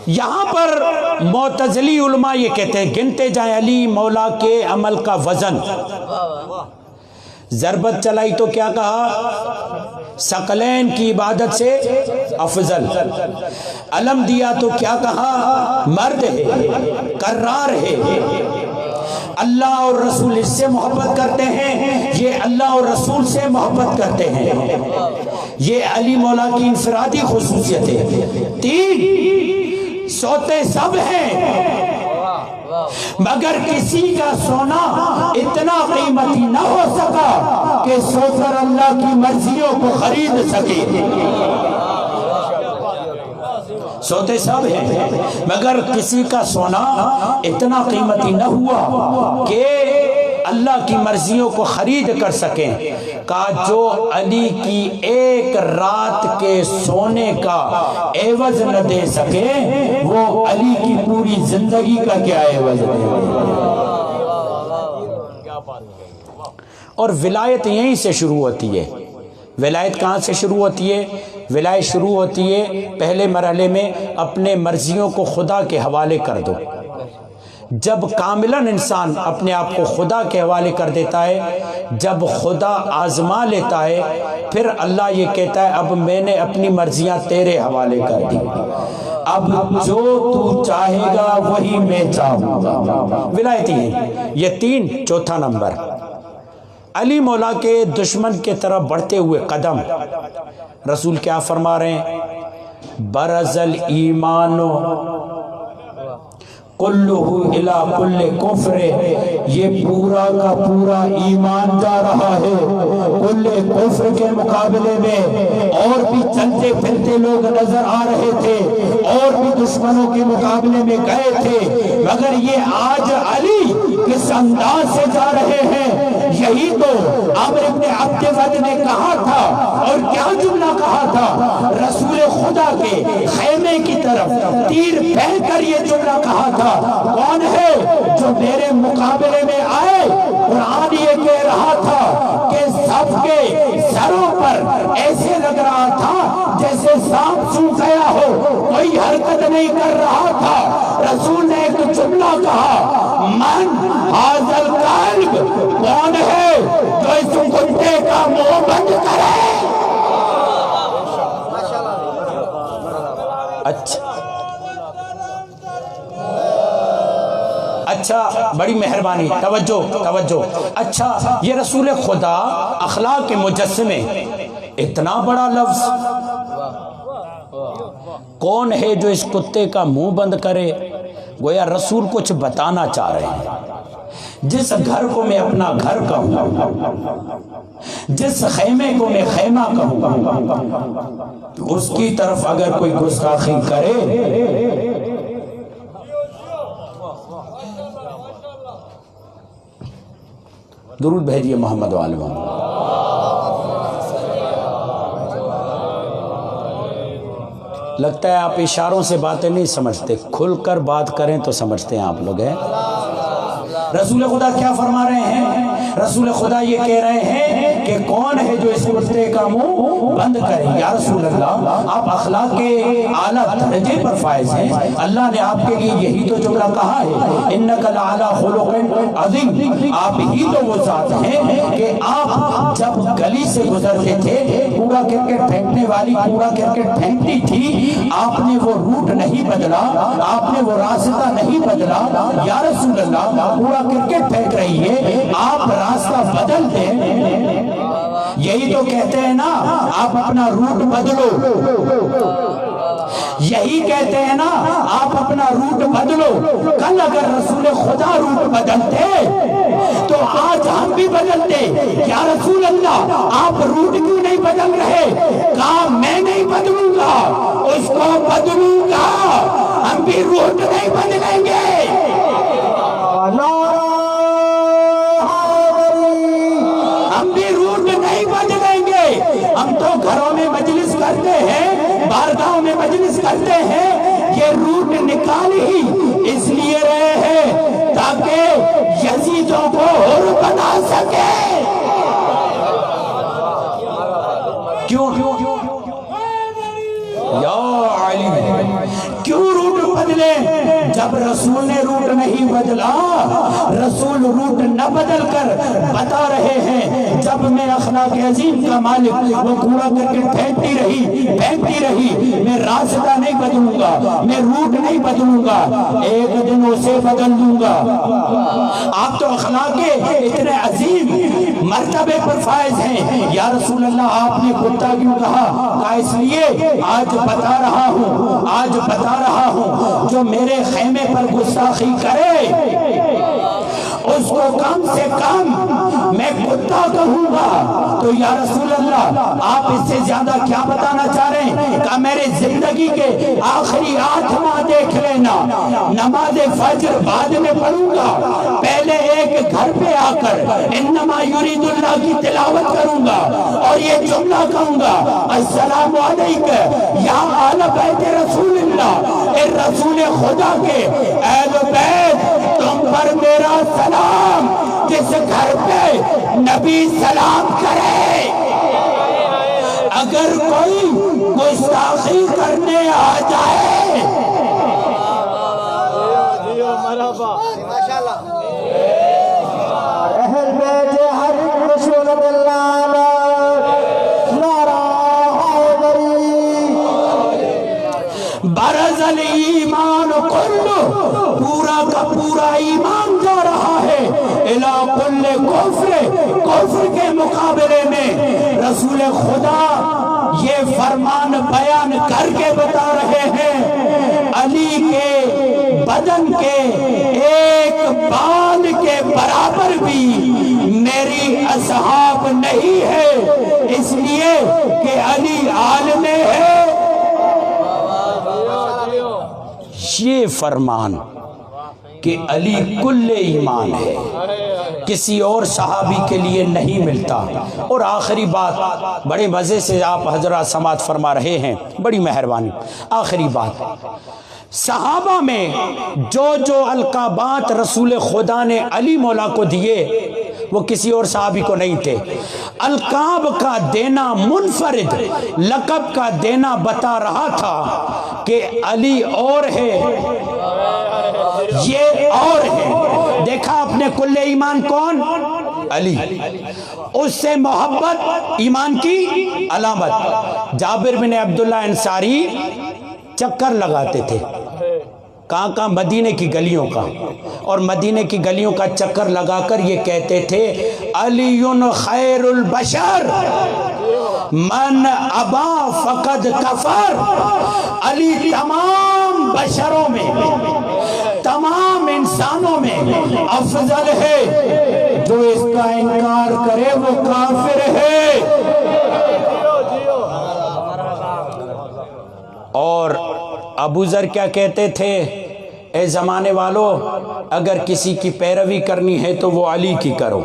یہاں پر معتزلی علماء یہ کہتے ہیں گنتے جائیں علی مولا کے عمل کا وزن. ضربت چلائی تو کیا کہا؟ ثقلین کی عبادت سے افضل. علم دیا تو کیا کہا؟ مرد ہے، کرار ہے. اللہ اور رسول اس سے محبت کرتے ہیں، یہ اللہ اور رسول سے محبت کرتے ہیں. یہ علی مولا کی انفرادی خصوصیت ہے. 3 سوتے سب ہیں، مگر کسی کا سونا اتنا قیمتی نہ ہو سکا کہ سو کر اللہ کی مرضیوں کو خرید سکے. سوتے سب ہیں مگر کسی کا سونا اتنا قیمتی نہ ہوا کہ اللہ کی مرضیوں کو خرید کر سکیں. کہا جو علی کی ایک رات کے سونے کا عوض نہ دے سکے وہ علی کی پوری زندگی کا کیا عوض دے. اور ولایت یہیں سے شروع ہوتی ہے. ولایت کہاں سے شروع ہوتی ہے؟ ولایت شروع ہوتی ہے پہلے مرحلے میں اپنے مرضیوں کو خدا کے حوالے کر دو. جب کاملاً انسان اپنے آپ کو خدا کے حوالے کر دیتا ہے، جب خدا آزما لیتا ہے، پھر اللہ یہ کہتا ہے اب میں نے اپنی مرضیاں تیرے حوالے کر دی، اب جو تو چاہے گا وہی میں چاہوں گا. ولایت ہے یہ 3. چوتھا نمبر علی مولا کے دشمن کے طرف بڑھتے ہوئے قدم. رسول کیا فرما رہے ہیں؟ برز الایمان کلہ الی کل کفر. یہ پورا کا پورا ایمان جا رہا ہے کل کفر کے مقابلے میں. اور بھی چلتے پھرتے لوگ نظر آ رہے تھے اور بھی دشمنوں کے مقابلے میں گئے تھے، مگر یہ آج علی کس انداز سے جا رہے ہیں. یہی تو عمرو ابن عبد ود نے کہا تھا. اور کیا جملہ کہا تھا؟ رسول خدا کے خیمے کی طرف تیر پھینک کر یہ جملہ کہا تھا کون ہے جو میرے مقابلے میں آئے؟ قرآن یہ کہہ رہا تھا کہ سب کے سروں پر ایسے لگ رہا تھا جیسے سانپ سو گیا ہو، کوئی حرکت نہیں کر رہا تھا. رسول نے ایک جملہ کہا من حاضر قلب، کون ہے جو اس کتے کا منہ بند کرے؟ اچھا بڑی مہربانی، توجہ. اچھا یہ رسول خدا اخلاق کے مجسمے، اتنا بڑا لفظ. کون ہے جو اس کتے کا منہ بند کرے؟ گویا رسول کچھ بتانا چاہ رہے ہیں. جس گھر کو میں اپنا گھر کہوں، جس خیمے کو میں خیمہ کہوں، اس کی طرف اگر کوئی گستاخی کرے، درود بھیجیے محمد و آل محمد. لگتا ہے آپ اشاروں سے باتیں نہیں سمجھتے، کھل کر بات کریں تو سمجھتے ہیں آپ لوگ ہیں. رسول خدا کیا فرما رہے ہیں؟ رسول خدا یہ کہہ رہے ہیں کہ کون ہے جو اس کتے کا منہ بند کرے. یا رسول اللہ آپ اخلاق کے اعلیٰ درجے پر فائز ہیں، اللہ نے آپ کے لیے یہی تو جملہ کہا ہے انک لعلی خلق عظیم. آپ ہی تو وہ ذات ہیں کہ آپ جب گلی سے گزرتے تھے، کوڑا کرکٹ پھینکنے والی کوڑا کرکٹ پھینکتی تھی، آپ نے وہ روٹ نہیں بدلا، آپ نے وہ راستہ نہیں بدلا. یا رسول اللہ کوڑا کرکٹ پھینک رہی ہے، آپ راستہ بدل دیں. یہی تو کہتے ہیں نا آپ اپنا روٹ بدلو، یہی کہتے ہیں نا آپ اپنا روٹ بدلو. کل اگر رسول خدا روٹ بدلتے تو آج ہم بھی بدلتے. یا رسول اللہ آپ روٹ کیوں نہیں بدل رہے؟ کہا میں نہیں بدلوں گا، اس کو بدلوں گا. ہم بھی روٹ نہیں بدلیں گے. ہم بھی روٹ نہیں بدلیں گے. ہم تو گھروں میں مجلس کرتے ہیں، بارگاہوں میں مجلس کرتے ہیں. یہ روٹ نکال ہی اس لیے رہے ہیں تاکہ یزیدوں کو حر بنا سکے. کیوں یا علی کیوں بدلیں جب رسول نے روٹ نہیں بدلا، رسول روٹ نہ بدل کر بتا رہے ہیں جب میں اخلاق عظیم کا مالک وہ کوڑا کر کے پھینکتی رہی، میں راستہ نہیں بدلوں گا، میں روٹ نہیں بدلوں گا، ایک دن اسے بدل دوں گا۔ آپ تو اخلاق کے اتنے عظیم مرتبے پر فائز ہیں، یا رسول اللہ آپ نے کتا کیوں کہا؟ اس لیے آج بتا رہا ہوں جو میرے خیمے پر گستاخی کرے اس کو کم سے کم میں کتا کہوں گا۔ تو یا رسول اللہ آپ اس سے زیادہ کیا بتانا چاہ رہے ہیں؟ کہ میرے زندگی کے آخری 8 ماہ دیکھ لینا، نماز فجر بعد میں پڑھوں گا، پہلے ایک گھر پہ آ کر انما یرید اللہ کی تلاوت کروں گا اور یہ جملہ کہوں گا، السلام علیکم یا آل بیت رسول اللہ، اے رسول خدا کے اہل بیت، تم پر میرا سلام، جس گھر پہ نبی سلام کرے۔ اگر کوئی گستاخی کرنے آ جائے اہل بیت ہر رسول اللہ نعرہ حیدری، برز الایمان کلو، پورا کا پورا ایمان جا رہا ہے الی کل کفر کے مقابلے میں رسول خدا یہ فرمان بیان کر کے بتا رہے ہیں علی کے بدن کے ایک بال کے برابر بھی میری اصحاب نہیں ہے، اس لیے کہ علی عالم ہے۔ یہ فرمان کہ علی کل ایمان ہے کسی اور صحابی کے لیے نہیں ملتا۔ اور آخری بات بڑے مزے سے آپ حضرات سماعت فرما رہے ہیں، بڑی مہربانی، آخری بات، صحابہ میں جو القابات رسول خدا نے علی مولا کو دیے وہ کسی اور صحابی کو نہیں تھے۔ القاب کا دینا منفرد، لقب کا دینا بتا رہا تھا کہ علی اور ہے، یہ اور ہے۔ دیکھا آپ نے کل ایمان کون؟ علی، اس سے محبت ایمان کی علامت۔ جابر بن عبداللہ انصاری چکر لگاتے تھے، کہاں مدینے کی گلیوں کا، اور مدینے کی گلیوں کا چکر لگا کر یہ کہتے تھے علی خیر البشر من ابا فقد کفر۔ علی تمام بشروں میں، تمام انسانوں میں افضل ہے، جو اس کا انکار کرے وہ کافر ہے۔ اور ابو ذر کیا کہتے تھے؟ اے زمانے والو، اگر کسی کی پیروی کرنی ہے تو وہ علی کی کرو۔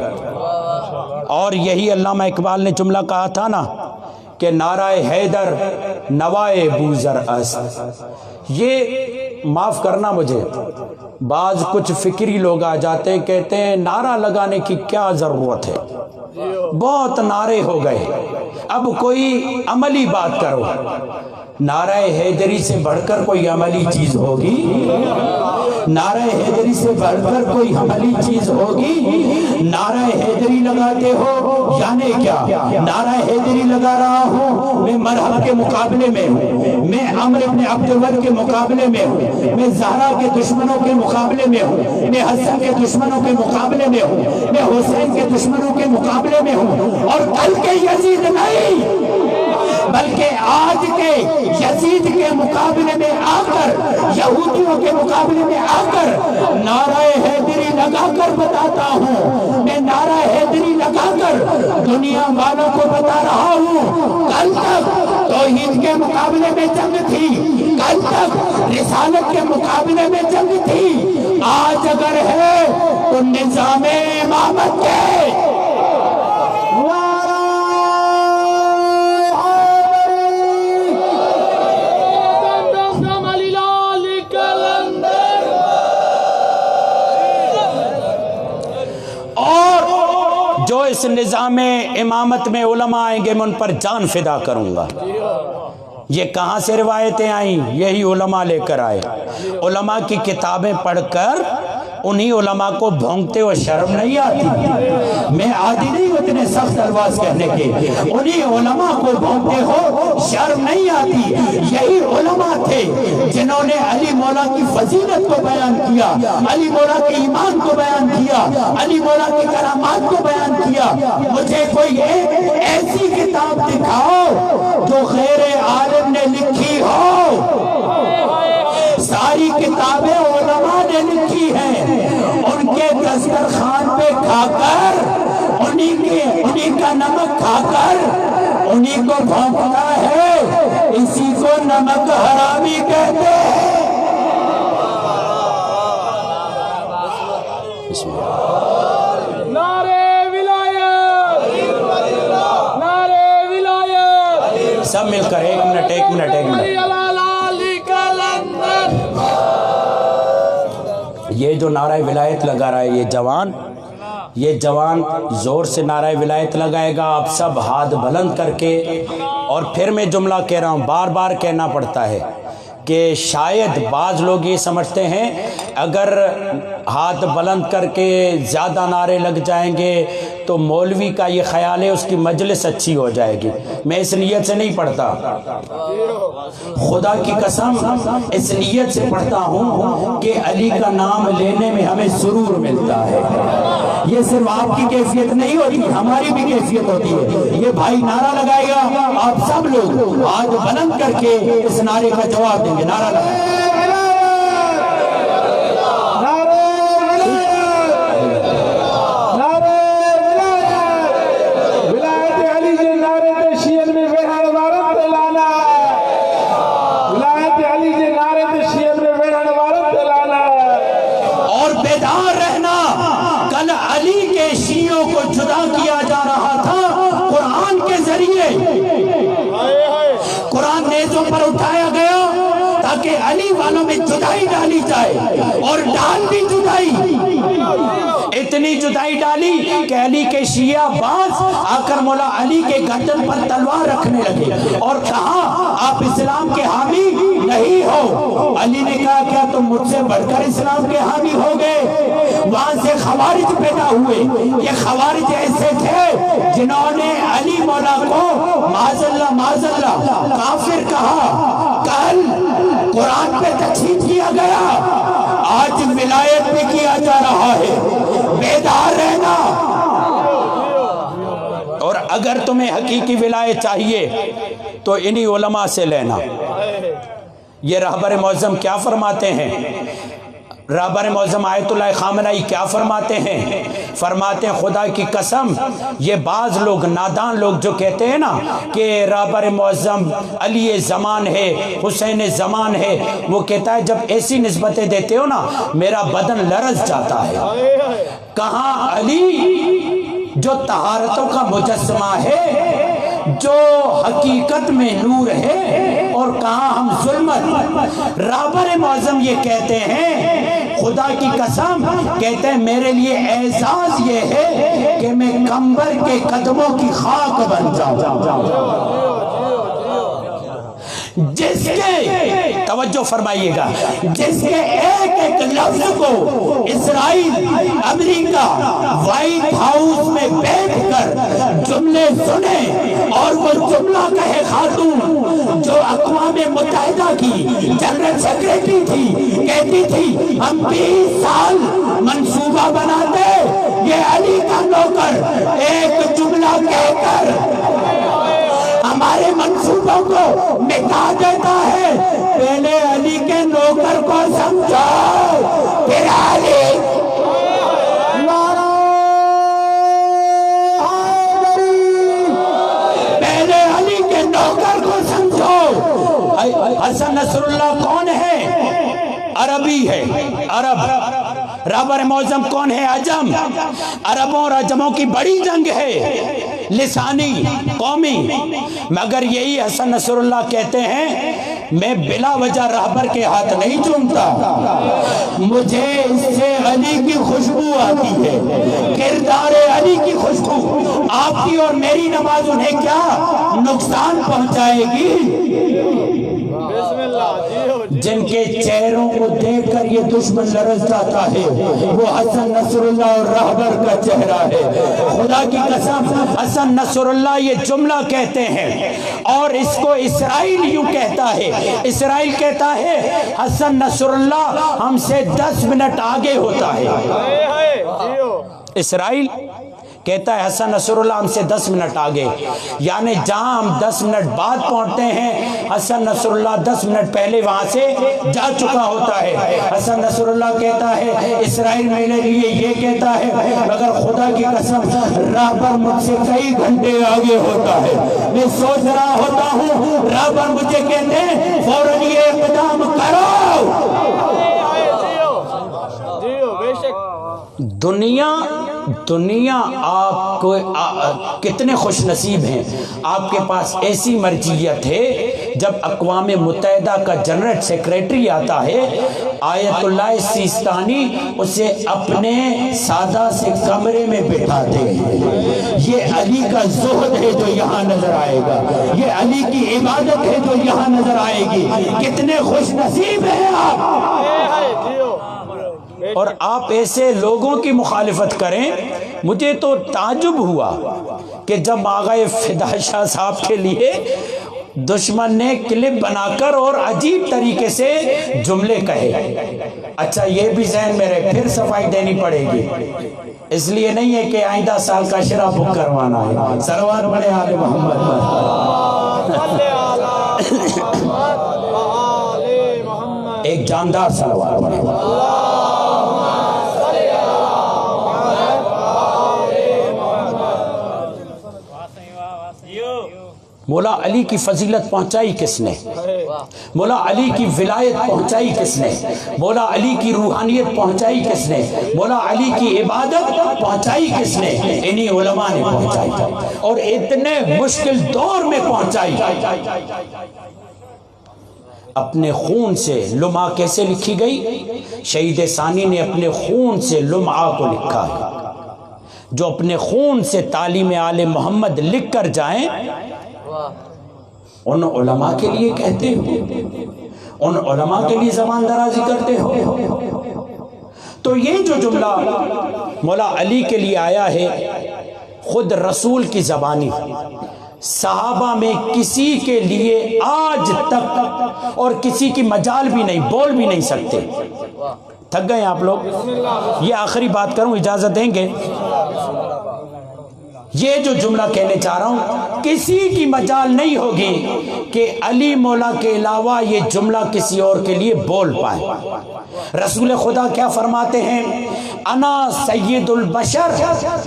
اور یہی علامہ اقبال نے جملہ کہا تھا نا کہ نعرہ حیدر نوائے ابو ذر است۔ یہ معاف کرنا مجھے، بعض کچھ فکری لوگ آ جاتے ہیں، کہتے ہیں نعرہ لگانے کی کیا ضرورت ہے، بہت نعرے ہو گئے، اب کوئی عملی بات کرو۔ نعرہ حیدری سے بڑھ کر کوئی عملی چیز ہوگی؟ نعرہ حیدری سے بڑھ کر کوئی عملی چیز ہوگی؟ نعرہ حیدری لگاتے ہو یعنی کیا؟ نعرہ حیدری لگا رہا ہوں، میں مرحب کے مقابلے میں ہوں، میں عمر بن عبد الود کے مقابلے میں ہوں، میں زہرا کے دشمنوں کے مقابلے میں ہوں، میں حسن کے دشمنوں کے مقابلے میں ہوں، میں حسین کے دشمنوں کے مقابلے میں ہوں، اور کل کے یزید نہیں بلکہ آج کے یزید کے مقابلے میں آ کر، یہودیوں کے مقابلے میں آ کر نعرہ حیدری لگا کر بتاتا ہوں، میں نعرہ حیدری لگا کر دنیا والوں کو بتا رہا ہوں، کل تک توحید کے مقابلے میں جنگ تھی، کل تک رسالت کے مقابلے میں جنگ تھی، آج اگر ہے تو نظام امامت کے۔ جو اس نظام امامت میں علماء آئیں گے میں ان پر جان فدا کروں گا۔ یہ کہاں سے روایتیں آئیں؟ یہی علماء لے کر آئے. علماء کی کتابیں پڑھ کر انہی علماء کو بھونکتے ہوئے شرم نہیں آتی. میں عادی نہیں ہوں اتنے سخت الفاظ کہنے کے. انہی علماء کو بھونکتے ہو شرم نہیں آتی. یہی علماء تھے جنہوں نے علی مولا کی فضیلت کو بیان کیا, علی مولا کے ایمان کو بیان کیا, علی مولا کی کرامات کو بیان کیا. مجھے کوئی ایک ایسی کتاب دکھاؤ جو غیر عالم نے لکھی ہو. ساری کتابیں علماء نے لکھی ہیں. ان کے دسترخوان پہ کھا کر, انہی کا نمک کھا کر انہی کو بھونکتا ہے. اسی کو نمک حرامی کہتے ہیں. نعرے ولایت, نعرے ولایت. سب مل کر ایک منٹ. یہ جو نعرہ ولایت لگا رہا ہے یہ جوان زور سے نعرہ ولایت لگائے گا. آپ سب ہاتھ بلند کر کے, اور پھر میں جملہ کہہ رہا ہوں, بار بار کہنا پڑتا ہے کہ شاید بعض لوگ یہ سمجھتے ہیں اگر ہاتھ بلند کر کے زیادہ نعرے لگ جائیں گے تو مولوی کا یہ خیال ہے اس کی مجلس اچھی ہو جائے گی. میں اس نیت سے نہیں پڑھتا, خدا کی قسم اس نیت سے پڑھتا ہوں کہ علی کا نام لینے میں ہمیں سرور ملتا ہے. یہ صرف آپ کی کیفیت نہیں ہوتی, ہماری بھی کیفیت ہوتی ہے. یہ بھائی نعرہ لگائے گا, آپ سب لوگ ہاتھ بلند کر کے اس نعرے کا جواب دیں گے. نعرہ لگائیں. قرآن نیزوں پر اٹھایا گیا تاکہ علی والوں میں جدائی ڈالی جائے, اور ڈال بھی جدائی. اتنی جدائی ڈالی کہ علی کے شیعہ باز آ کر مولا علی کے گردن پر تلوار رکھنے لگے اور کہا آپ اسلام کے حامی نہیں ہو. علی نے کہا کیا تم مجھ سے بڑھ کر اسلام کے حامی ہو گئے؟ وہاں سے خوارج پیدا ہوئے. یہ خوارج ایسے تھے جنہوں نے علی مولا کو معاذ اللہ کافر کہا. کل قرآن پہ تشہیر کیا گیا, آج ولایت بھی کیا جا رہا ہے. بیدار رہنا. اور اگر تمہیں حقیقی ولایت چاہیے تو انہی علماء سے لینا. یہ رہبر معظم کیا فرماتے ہیں؟ رہبر معظم آیت اللہ خامنائی کیا فرماتے ہیں؟ فرماتے ہیں خدا کی قسم یہ بعض لوگ نادان لوگ جو کہتے ہیں نا کہ رہبر معظم علی زمان ہے, حسین زمان ہے, وہ کہتا ہے جب ایسی نسبتیں دیتے ہو نا میرا بدن لرز جاتا ہے. کہاں علی جو طہارتوں کا مجسمہ ہے, جو حقیقت میں نور ہے, اور کہاں ہم ظلمت. رہبر معظم یہ کہتے ہیں خدا کی قسم, کہتے ہیں میرے لیے اعزاز یہ ہے کہ میں قمبر کے قدموں کی خاک بن جاؤں. جس کے توجہ فرمائیے گا, جس کے ایک لفظ کو اسرائیل امریکہ وائٹ ہاؤس میں بیٹھ کر جملے سنے اور وہ جملہ کہے خاتون جو اقوام متحدہ کی جنرل سیکریٹری تھی, کہتی تھی ہم 20 سال منصوبہ بناتے, یہ علی کا نوکر ایک جملہ کہہ کر ہمارے منصوبوں کو مٹا دیتا ہے. پہلے علی کے نوکر کو سمجھو, پھر علی. پہلے علی کے نوکر کو سمجھو. حسن نصر اللہ کون ہے؟ عربی ہے, عرب. رہبر معظم کون ہے؟ عجم. عربوں اور عجموں کی بڑی جنگ ہے. لسانی قومی، مگر یہی حسن نصر اللہ کہتے ہیں میں بلا وجہ رہبر کے ہاتھ نہیں چومتا، مجھے اس سے علی کی خوشبو آتی ہے، کردار علی کی خوشبو۔ آپ کی اور میری نماز انہیں کیا نقصان پہنچائے گی؟ جن کے چہروں کو دیکھ کر یہ دشمن لرز جاتا ہے وہ حسن نصر اللہ اور رہبر کا چہرہ ہے۔ خدا کی قسم حسن نصر اللہ یہ جملہ کہتے ہیں اور اس کو اسرائیل یوں کہتا ہے، اسرائیل کہتا ہے حسن نصر اللہ ہم سے 10 منٹ آگے ہوتا ہے۔ اسرائیل کہتا ہے حسن نصر اللہ ہم سے 10 منٹ آگے، یعنی جہاں ہم 10 منٹ بعد پہنچتے ہیں حسن نصر اللہ 10 منٹ پہلے وہاں سے جا چکا ہوتا ہے۔ حسن نصر اللہ کہتا ہے اسرائیل میرے لیے یہ کہتا ہے مگر خدا کی قسم رہبر مجھ سے کئی گھنٹے آگے ہوتا ہے۔ میں سوچ رہا ہوتا ہوں رہبر مجھے کہتے ہیں فوراً یہ اقدام کرو۔ دنیا آپ کو کتنے خوش نصیب ہیں، آپ کے پاس ایسی مرجعیت ہے جب اقوام متحدہ کا جنرل سیکریٹری آتا ہے آیت اللہ سیستانی اسے اپنے سادہ سے کمرے میں بٹھاتے ہیں۔ یہ علی کا زہد ہے جو یہاں نظر آئے گا، یہ علی کی عبادت ہے جو یہاں نظر آئے گی۔ کتنے خوش نصیب ہیں آپ، اور آپ ایسے لوگوں کی مخالفت کریں۔ مجھے تو تعجب ہوا کہ جب آغا فدا شاہ صاحب کے لیے دشمن نے کلپ بنا کر اور عجیب طریقے سے جملے کہے۔ اچھا یہ بھی ذہن میں رہے، پھر صفائی دینی پڑے گی، اس لیے نہیں ہے کہ آئندہ سال کا شرح بک کروانا ہے۔ صلوات پڑھے آل محمد ایک جاندار صلوات پڑھے۔ مولا علی کی فضیلت پہنچائی کس نے؟ مولا علی کی ولایت پہنچائی کس نے؟ مولا علی کی روحانیت پہنچائی کس نے؟ مولا علی کی عبادت پہنچائی کس نے؟ انہی علماء نے پہنچائی، اور اتنے مشکل دور میں پہنچائی۔ اپنے خون سے لمعہ کیسے لکھی گئی؟ شہید ثانی نے اپنے خون سے لمعہ کو لکھا ہے۔ جو اپنے خون سے تعلیم آل محمد لکھ کر جائیں ان علماء کے لیے کہتے ہو، ان علماء کے لیے زبان درازی کرتے ہو۔ تو یہ جو جملہ مولا علی کے لیے آیا ہے خود رسول کی زبانی، صحابہ میں کسی کے لیے آج تک اور کسی کی مجال بھی نہیں، بول بھی نہیں سکتے۔ تھک گئے آپ لوگ؟ یہ آخری بات کروں، اجازت دیں گے؟ یہ جو جملہ کہنے چاہ رہا ہوں کسی کی مجال نہیں ہوگی کہ علی مولا کے علاوہ یہ جملہ کسی اور کے لیے بول پائے۔ رسول خدا کیا فرماتے ہیں؟ انا سید البشر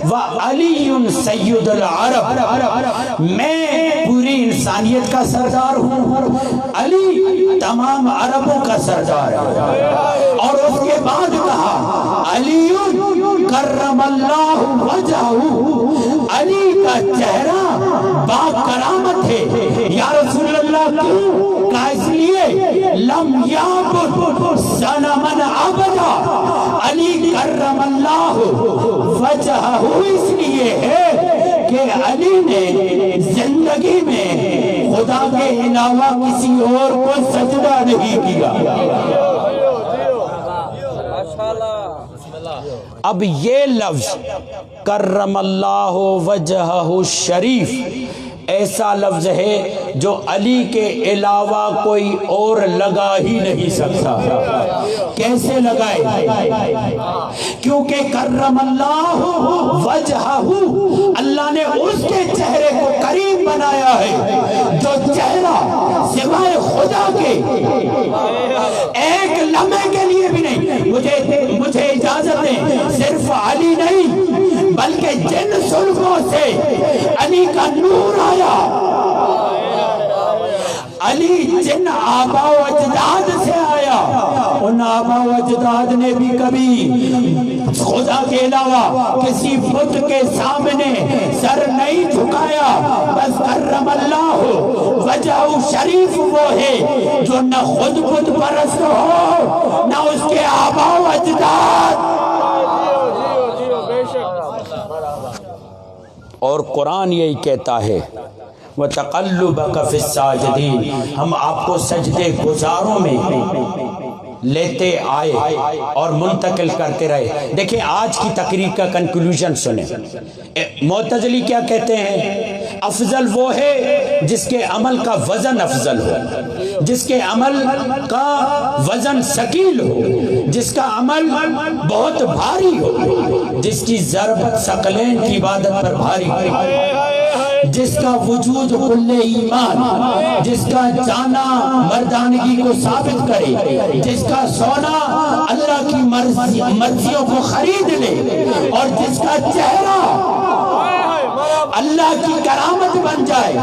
و علی سید العرب، میں پوری انسانیت کا سردار ہوں، علی تمام عربوں کا سردار ہے۔ اور اس کے بعد کہا علی کرم اللہ وجہہ، علی کا چہرہ با کرامت ہے۔ یا رسول اللہ کیوں؟ کہا اس لیے لم یعبد صنما عبدا، علی کرم اللہ وجہہ اس لیے ہے کہ علی نے زندگی میں خدا کے علاوہ کسی اور کو سجدہ نہیں کیا۔ اب یہ لفظ کرم اللہ وجہہ شریف ایسا لفظ ہے جو علی کے علاوہ کوئی اور لگا ہی نہیں سکتا۔ کیسے لگائے؟ کیونکہ کرم اللہ وجہہ، اللہ نے اس کے چہرے کو کریم بنایا ہے جو چہرہ سوائے خدا کے ایک لمحے کے لیے بھی نہیں۔ مجھے اجازت دیں، صرف علی نہیں بلکہ جن سلفوں سے علی کا نور آیا، علی جن آبا و اجداد سے آیا، ان آبا و اجداد نے بھی کبھی خدا کے علاوہ کسی بت کے سامنے سر نہیں جھکایا، بس کرم اللہ وجہ شریف وہ ہے جو نہ خود بت پرست ہو نہ اس کے آبا و اجداد۔ اور قرآن یہی کہتا ہے وَتَقَلُّبَكَ فِي السَّاجِدِينَ، ہم آپ کو سجدے گزاروں میں لیتے آئے اور منتقل کرتے رہے۔ دیکھیں آج کی تقریر کا کنکلوژن سنیں۔ معتزلی کیا کہتے ہیں؟ افضل وہ ہے جس کے عمل کا وزن افضل ہو، جس کے عمل کا وزن ثقیل ہو، جس کا عمل بہت بھاری ہو، جس کی ضربت ثقلین کی عبادت پر بھاری ہو، جس کا وجود کل ایمان، جس کا جانا مردانگی کو ثابت کرے، جس کا سونا اللہ کی مرضیوں کو خرید لے، اور جس کا چہرہ اللہ کی کرامت بن جائے۔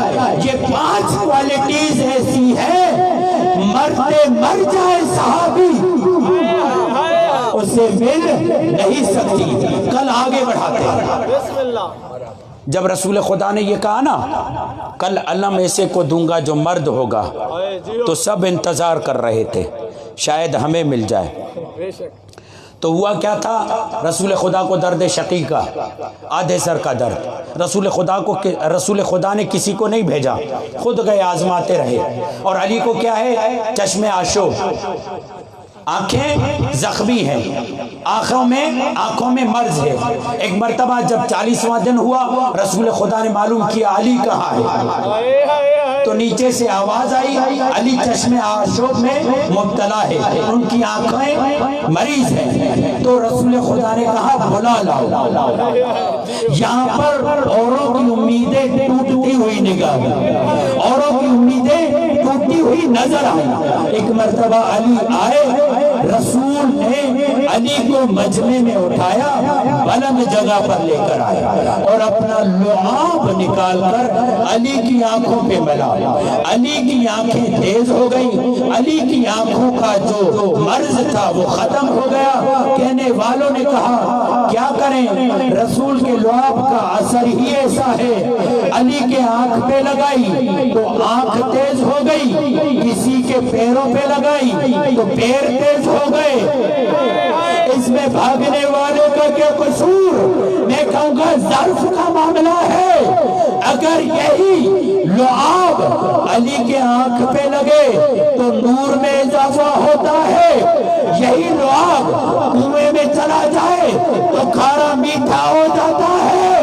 یہ 5 کوالٹیز ایسی ہیں مرتے مر جائے صحابی اسے مل نہیں سکتی۔ کل آگے بڑھاتے ہیں، جب رسول خدا نے یہ کہا نا کل علم ایسے کو دوں گا جو مرد ہوگا، تو سب انتظار کر رہے تھے شاید ہمیں مل جائے۔ تو ہوا کیا تھا؟ رسول خدا کو درد شقیقہ، آدھے سر کا درد، رسول خدا نے کسی کو نہیں بھیجا، خود گئے آزماتے رہے۔ اور علی کو کیا ہے؟ چشم آشوب، آنکھیں زخمی ہیں، آنکھوں میں مرض ہے۔ ایک مرتبہ جب 40واں دن ہوا، رسول خدا نے معلوم کیا علی کہاں ہے، تو نیچے سے آواز آئی علی چشم آشوب میں مبتلا ہے، ان کی آنکھیں مریض ہیں۔ تو رسول خدا نے کہا بلا لاؤ۔ یہاں پر اوروں کی امیدیں ٹوٹتی ہوئی نگاہ، اوروں کی امیدیں ٹوٹتی ہوئی نظر آئی۔ ایک مرتبہ علی آئے، رسول نے علی کو مجمع میں اٹھایا، بلند جگہ پر لے کر آیا اور اپنا لعاب نکال کر علی کی آنکھوں پہ ملا۔ علی کی آنکھیں تیز ہو گئی، علی کی آنکھوں کا جو مرض تھا وہ ختم ہو گیا۔ کہنے والوں نے کہا کیا کریں، رسول کے لعاب کا اثر ہی ایسا ہے۔ علی کے آنکھ پہ لگائی تو آنکھ تیز ہو گئی، کسی کے پیروں پہ لگائی تو پیر تیز ہو گئے۔ اس میں بھاگنے والوں کا کیا قصور؟ میں کہوں گا ظرف کا معاملہ ہے۔ اگر یہی لعاب علی کے آنکھ پہ لگے تو نور میں اضافہ ہوتا ہے، یہی لعاب کنویں میں چلا جائے تو کھارا میٹھا ہو جاتا ہے۔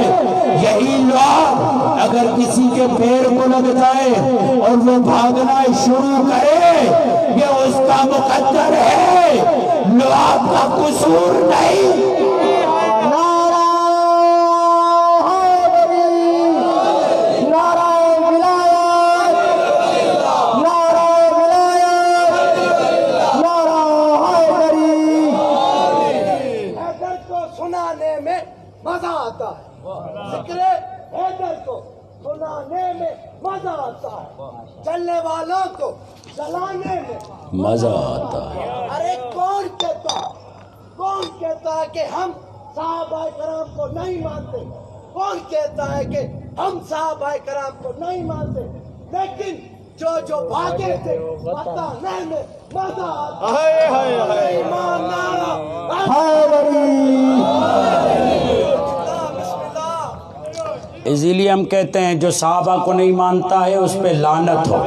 یہی لعاب اگر کسی کے پیر کو لگ جائے اور وہ بھاگنا شروع کرے، یہ اس کا مقدر ہے، لعاب کا قصور نہیں۔ مزہ آتا ہے، ذکر حیدر کو سنانے میں مزہ آتا ہے، چلنے والوں کو چلانے میں مزہ آتا ہے۔ ارے کون کہتا ہے کہ ہم صحابہ کرام کو نہیں مانتے؟ کون کہتا ہے کہ ہم صحابہ کرام کو نہیں مانتے؟ لیکن جو بھاگے تھے بتانے میں مزہ آتا ہے۔ ایمان اسی لیے ہم کہتے ہیں جو صحابہ کو نہیں مانتا ہے اس پہ لعنت ہو،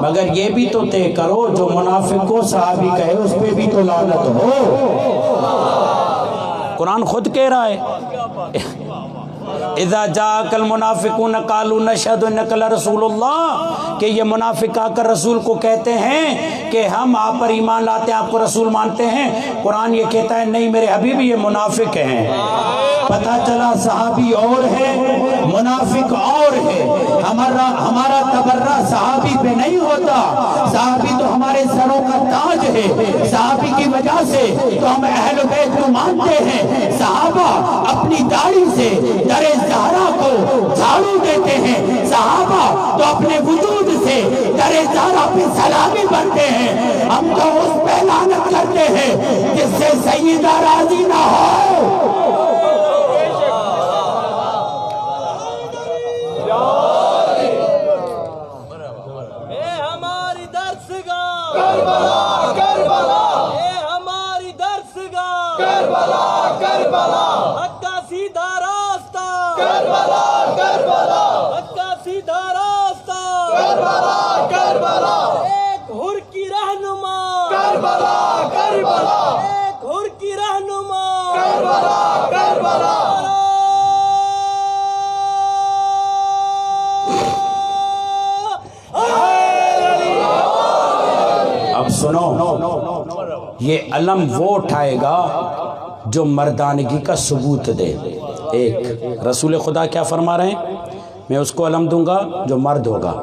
مگر یہ بھی تو طے کرو جو منافق کو صحابی کہے اس پہ بھی تو لعنت ہو۔ قرآن خود کہہ رہا ہے اذا جاءک المنافقون قالوا نشهد انک لرسول اللہ، کہ یہ منافق آ کر رسول کو کہتے ہیں کہ ہم آپ پر ایمان لاتے ہیں، آپ کو رسول مانتے ہیں۔ قرآن یہ کہتا ہے نہیں میرے حبیب یہ منافق ہیں۔ پتہ چلا صحابی اور ہے، منافق اور ہے۔ ہمارا تبرہ صحابی پہ نہیں ہوتا، صحابی تو ہمارے سروں کا تاج ہے، صحابی کی وجہ سے تو ہم اہل بیت کو مانتے ہیں۔ صحابہ اپنی داڑھی سے در زہرا کو جھاڑو دیتے ہیں، صحابہ تو اپنے وجود سے در شہر زارا پہ سلامی بنتے ہیں، ہم تو اس پہ لعنت کرتے ہیں جس سے سیدہ راضی نہ ہو۔ حق کا سیدھا راستہ، کربلا کربلا، حق کا سیدھا راستہ، کربلا کربلا، ایک حر کی رہنما، کربلا کربلا، ایک حر کی رہنما، کربلا کربلا۔ اب سنو، یہ علم وہ اٹھائے گا جو مردانگی کا ثبوت دے۔ ایک رسول خدا کیا فرما رہے ہیں؟ میں اس کو علم دوں گا جو مرد ہوگا،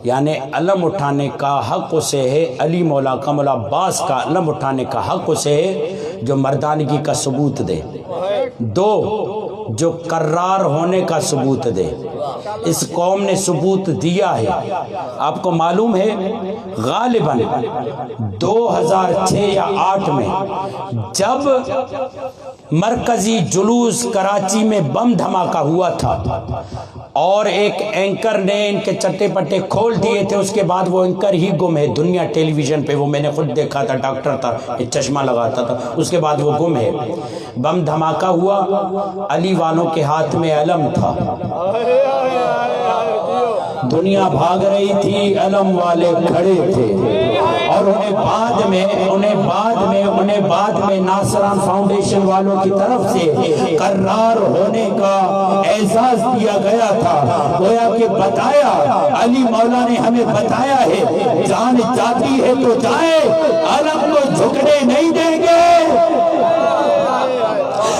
یعنی علم اٹھانے کا حق اسے ہے، علی مولا کا، مولا عباس کا علم اٹھانے کا حق اسے ہے جو مردانگی کا ثبوت دے۔ دو، جو قرار ہونے کا ثبوت دے۔ اس قوم نے ثبوت دیا ہے، آپ کو معلوم ہے غالباً 2006 یا 8 میں جب مرکزی جلوس کراچی میں بم دھماکہ ہوا تھا اور ایک اینکر نے ان کے چٹے پٹے کھول دیے تھے، اس کے بعد وہ اینکر ہی گم ہے دنیا ٹیلی ویژن پہ، وہ میں نے خود دیکھا تھا، ڈاکٹر تھا، ایک چشمہ لگاتا تھا، اس کے بعد وہ گم ہے۔ بم دھماکہ ہوا، علی والوں کے ہاتھ میں علم تھا، دنیا بھاگ رہی تھی، علم والے کھڑے تھے، اور انہیں بعد میں ناصران فاؤنڈیشن والوں کی طرف سے قرار ہونے کا اعزاز دیا گیا تھا۔ گویا کہ بتایا، علی مولا نے ہمیں بتایا ہے، جان جاتی ہے تو جائے، علم کو جھکنے نہیں دیں گے۔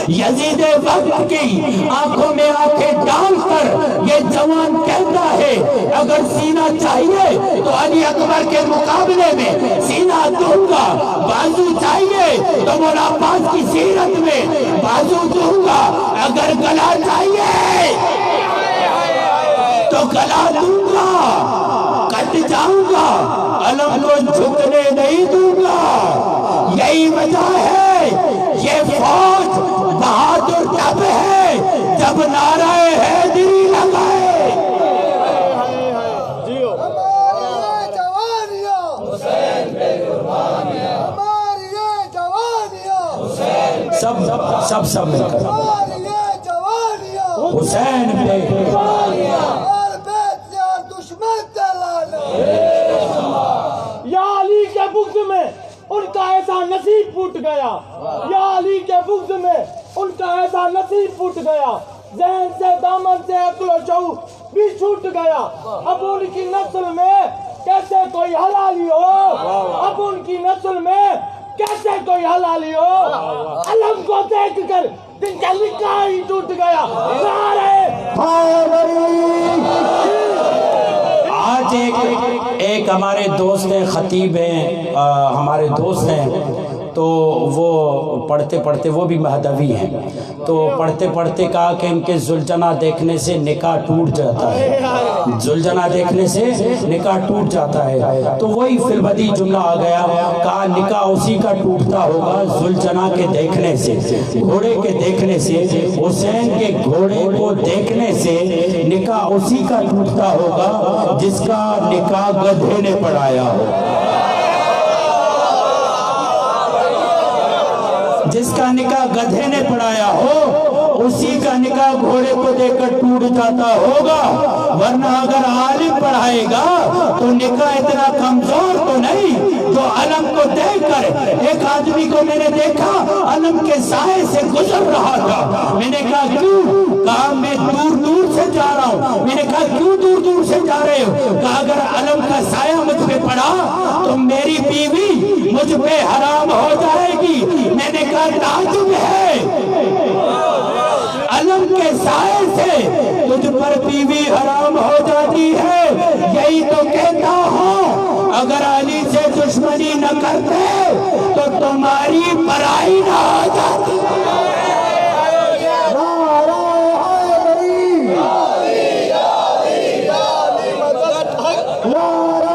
یزید وقت کی آنکھوں میں آنکھیں ڈال کر یہ جوان کہتا ہے اگر سینہ چاہیے تو علی اکبر کے مقابلے میں سینہ دوں گا، بازو چاہیے تو مولا عباس کی سیرت میں بازو دوں گا، اگر گلا چاہیے تو گلا دوں گا، کٹ جاؤں گا، علم کو جھکنے نہیں دوں گا۔ یہی وجہ ہے یہ فوج بہادر تب ہے جب نعرہ حیدری لگائے۔ ہماری جوانیاں حسین پہ قربانیاں، ہماری جوانیاں سب مل کر ہماری جوانیاں حسین پہ قربانیاں، اور بیت یار دشمن دلانے۔ یا علی کے بغض میں ان کا ایسا نصیب پھوٹ گیا، یا علی کے بغض میں ان کا ایسا نصیب پھوٹ گیا، ذہن سے دامن سے عقل و شعور بھی چھوٹ گیا۔ اب ان کی نسل میں کیسے کوئی حلالی ہو، اب ان کی نسل میں کیسے کوئی حلالی ہو۔ علم کو دیکھ کر دن کا نکاح ہی ٹوٹ گیا۔ آج ایک ہمارے دوست ہیں، خطیب ہیں، ہمارے دوست ہیں، تو وہ پڑھتے پڑھتے، وہ بھی مہدوی ہیں، تو پڑھتے پڑھتے کہا کہ ان کے زلجنا دیکھنے سے نکاح ٹوٹ جاتا ہے، زلجنا دیکھنے سے نکاح ٹوٹ جاتا ہے۔ تو وہی فی البدی جملہ آ گیا، کہا نکاح اسی کا ٹوٹتا ہوگا زلجنا کے دیکھنے سے، گھوڑے کے دیکھنے سے، حسین کے گھوڑے کو دیکھنے سے نکاح اسی کا ٹوٹتا ہوگا جس کا نکاح گدھے نے پڑھایا ہو، جس کا نکاح گدھے نے پڑھایا ہو اسی کا نکاح گھوڑے کو دیکھ کر ٹوٹ جاتا ہوگا، ورنہ اگر عالم پڑھائے گا تو نکاح اتنا کمزور تو نہیں جو علم کو دیکھ کر۔ ایک آدمی کو میں نے دیکھا علم کے سائے سے گزر رہا تھا، میں نے کہا کیوں؟ کہا میں دور دور سے جا رہا ہوں۔ میں نے کہا کیوں دور دور سے جا رہے ہو؟ کہا اگر علم کا سایہ مجھ پہ پڑا تو میری بیوی مجھ پہ حرام ہو جائے گی۔ میں نے کہا تعجب ہے، علم کے سائے سے تجھ پر بیوی حرام ہو جاتی ہے، یہی تو کہتا ہوں اگر علی سے دشمنی نہ کرتے تو تمہاری برائی نہ ہو جاتی۔ نعرہ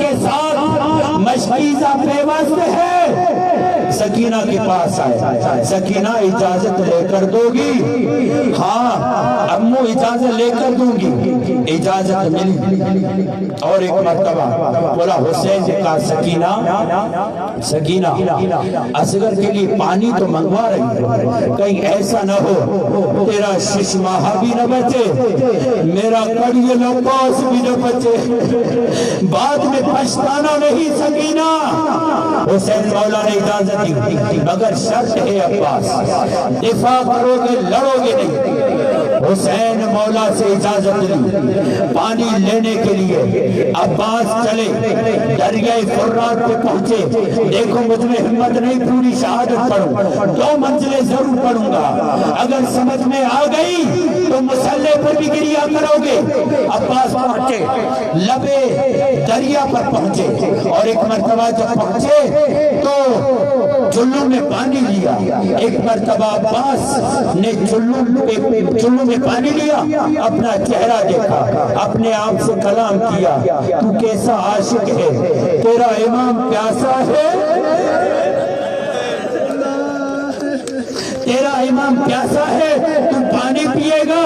کے ساتھ مشکیزہ پیوست ہے؟ سکینہ کے پاس آئے، سکینہ اجازت لے کر دو گی؟ ہاں امو اجازت لے کر دوں گی۔ اجازت ملی اور ایک مرتبہ بولا حسین نے کہا سکینہ اصغر کے لیے پانی تو منگوا رہی ہے، کہیں ایسا نہ ہو تیرا شش ماہ بھی نہ بچے، میرا کڑی لباس بھی نہ بچے، بعد میں پچھتانا نہیں سکینہ۔ حسین مولا نے اجازت دی، مگر شرط ہے عباس، دفاع کرو گے لڑو گے نہیں۔ حسین مولا سے اجازت لی، پانی لینے کے لیے عباس چلے، دریائے فرات پہ پہنچے۔ دیکھو مجھ میں ہمت نہیں پوری شہادت پڑھوں، 2 منزلیں ضرور پڑھوں گا، اگر سمجھ میں آ گئی تو مسلح پر بھی گریا کرو گے۔ عباس پہنچے، لبے دریا پر پہنچے، اور ایک مرتبہ جب پہنچے تو چلو میں پانی لیا۔ ایک مرتبہ عباس نے چلو میں پانی لیا، اپنا چہرہ دیکھا، اپنے آپ سے کلام کیا، تو کیسا عاشق ہے، تیرا امام پیاسا ہے، تیرا امام پیاسا ہے، تو پانی پیے گا۔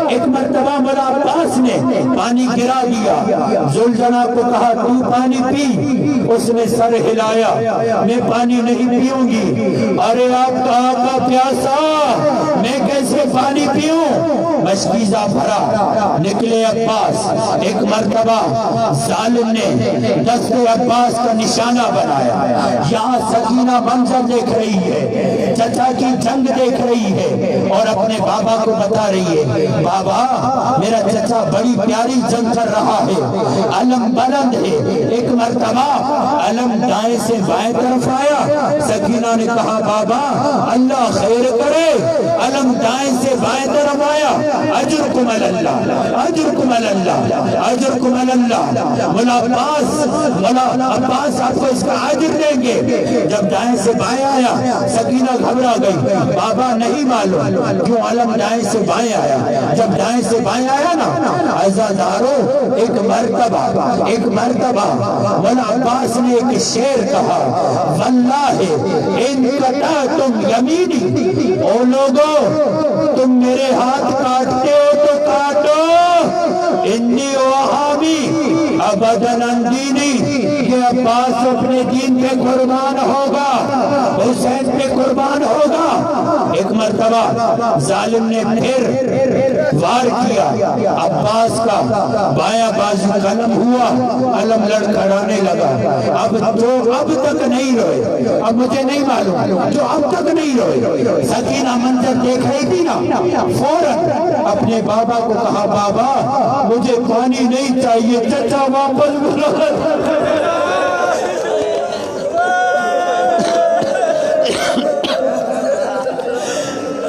ایک مرتبہ مولا عباس نے پانی گرا دیا، ذوالجناح کو کہا تو پانی پی، اس نے سر ہلایا، میں پانی نہیں پیوں گی۔ ارے آپ کا آقا پیاسا، میں کیسے پانی پیوں؟ مشکیزہ بھرا، نکلے عباس۔ ایک مرتبہ ظالم نے دست عباس کا نشانہ بنایا، یہاں سکینہ منظر دیکھ رہی ہے، چچا کی جنگ دیکھ رہی ہے، اور اپنے بابا کو بتا رہی ہے بابا میرا چچا بڑی پیاری جنگ کر رہا ہے، علم بلند ہے۔ ایک مرتبہ علم دائیں سے بائیں طرف آیا، سکینہ نے کہا بابا اللہ خیر کرے، علم دائیں سے بائیں طرف آیا، اجرکم اللہ اجرکم اللہ اجرکم اللہ۔ مولا عباس آپ کو اس کا اجر دیں گے۔ جب دائیں سے بائیں آیا سکینہ گھبرا گئی، بابا نہیں معلوم کیوں علم دائیں سے بائیں آیا۔ جب دائیں سے بائیں آیا نا عزادارو، ایک مرتبہ مولا عباس نے ایک شعر کہا، واللہ ان قطعتم یمینی، او لوگو تم میرے ہاتھ کاٹتے ہو تو کاٹو، انی وہابی ابداً دینی، کہ عباس اپنے دین پہ قربان ہوگا، حسین پہ قربان ہوگا۔ ایک مرتبہ ظالم نے پھر وار کیا، عباس کا بایاں بازو قلم ہوا، علم لڑکھڑانے لگا۔ اب تک نہیں روئے، اب مجھے نہیں معلوم جو اب تک نہیں روئے۔ سکینہ منظر دیکھ رہی تھی نا، فوراً اپنے بابا کو کہا بابا مجھے پانی نہیں چاہیے، چچا واپس بلا۔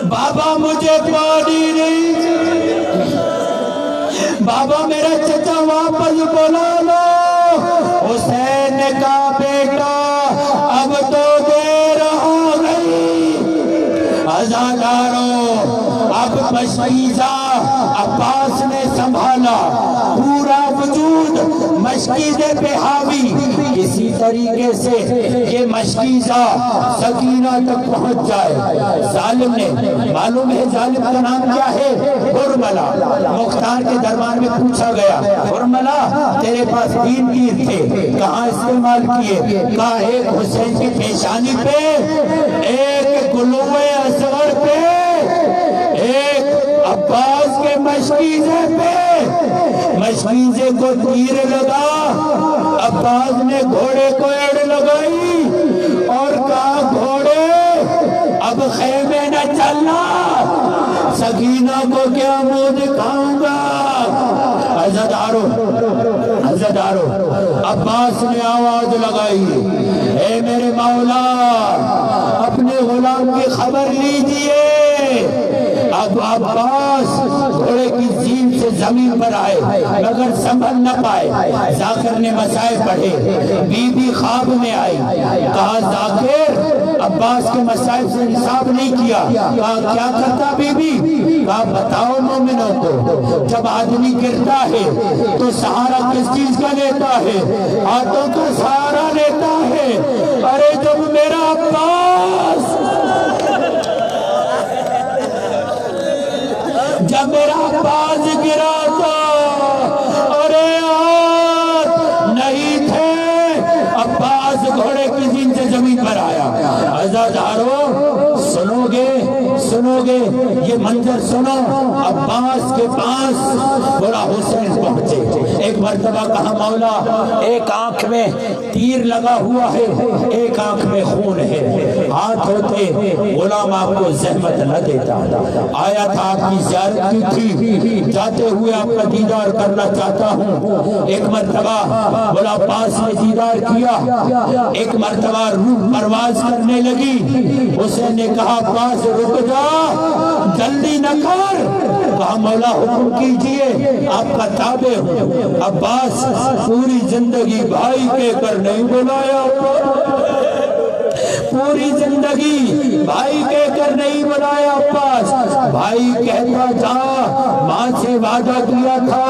بابا مجھے پانی نہیں، بابا میرا چچا واپس بلا لو۔ حسین نے کہا بیٹا اب تو دیر ہو گئی، عزادارو اب مشکیزہ عباس نے سنبھالا، پورا وجود مشکیزے پہ حاوی، کسی طریقے سے یہ مشکیزہ سکینہ تک پہنچ جائے۔ ظالم نے، معلوم ہے ظالم کا نام کیا ہے؟ ہرملہ۔ مختار کے دربار میں پوچھا گیا ہرملہ تیرے پاس 3 تیر تھے، کہاں استعمال کیے؟ کہا ایک حسین کی پیشانی پہ، ایک گلوے اصغر پہ، ایک عباس کے مشکیزے پہ۔ مشکیزے کو تیر لگا، عباس نے گھوڑے کو ایڑ لگائی اور کہا گھوڑے اب خیمے نہ چلنا، سکینہ کو کیا منہ دکھاؤں گا۔ عزادارو عباس نے آواز لگائی، اے میرے مولا اپنے غلام کی خبر لیجئے۔ اب عباس گھوڑے کی زین سے زمین پر آئے مگر سنبھل نہ پائے۔ ذاکر نے مسائل پڑھے، بی بی خواب میں آئی، کہا ذاکر عباس کے مصائب سے انصاف نہیں کیا. کہا کیا کرتا بی بی؟ کہا بتاؤ مومنوں کو، جب آدمی گرتا ہے تو سہارا کس چیز کا لیتا ہے؟ ہاتھوں کا سہارا لیتا ہے. ارے جب میرا عباس، جب میرا عباس گرا تھا، ارے ہاتھ نہیں تھے، عباس گھوڑے کی زین سے زمین پر آیا. عزادارو سنو گے، سنو گے یہ منظر سنو. عباس کے پاس بڑا حسین پہنچے. ایک مرتبہ کہا مولا ایک آنکھ میں تیر لگا ہوا ہے، ایک آنکھ میں خون ہے، ہاتھ ہوتے غلام آپ کو زحمت نہ دیتا. آیا تھا آپ کی زیارت کی تھی، جاتے ہوئے آپ کا دیدار کرنا چاہتا ہوں. ایک مرتبہ بولا عباس نے دیدار کیا. ایک مرتبہ روح پرواز کرنے لگی. حسین نے کہا عباس رک جا، جلدی نہ کر. کہا مولا حکم کیجئے، آپ کا تابع ہوں. عباس پوری زندگی بھائی کہہ کر نہیں بلایا، پوری زندگی بھائی کہہ کر نہیں بلایا. عباس بھائی کہتا تھا، ماں سے وعدہ کیا تھا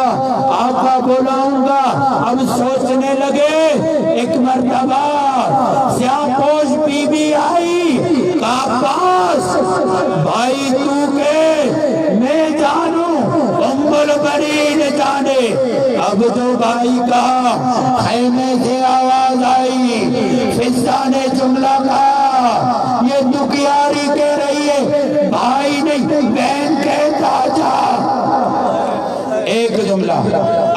آقا بلاؤں گا. اب سوچنے لگے. ایک مرتبہ سیاہ پوش بی بی آئی. کہا عباس بھائی تو کہ میں جانوں، ام البنین جانے. اب تو بھائی کہا. خیمے سے آواز آئی، فضا نے جملہ کہا یہ دکھیاری کہہ رہی ہے، بھائی نہیں بہن کہتا جا. ایک جملہ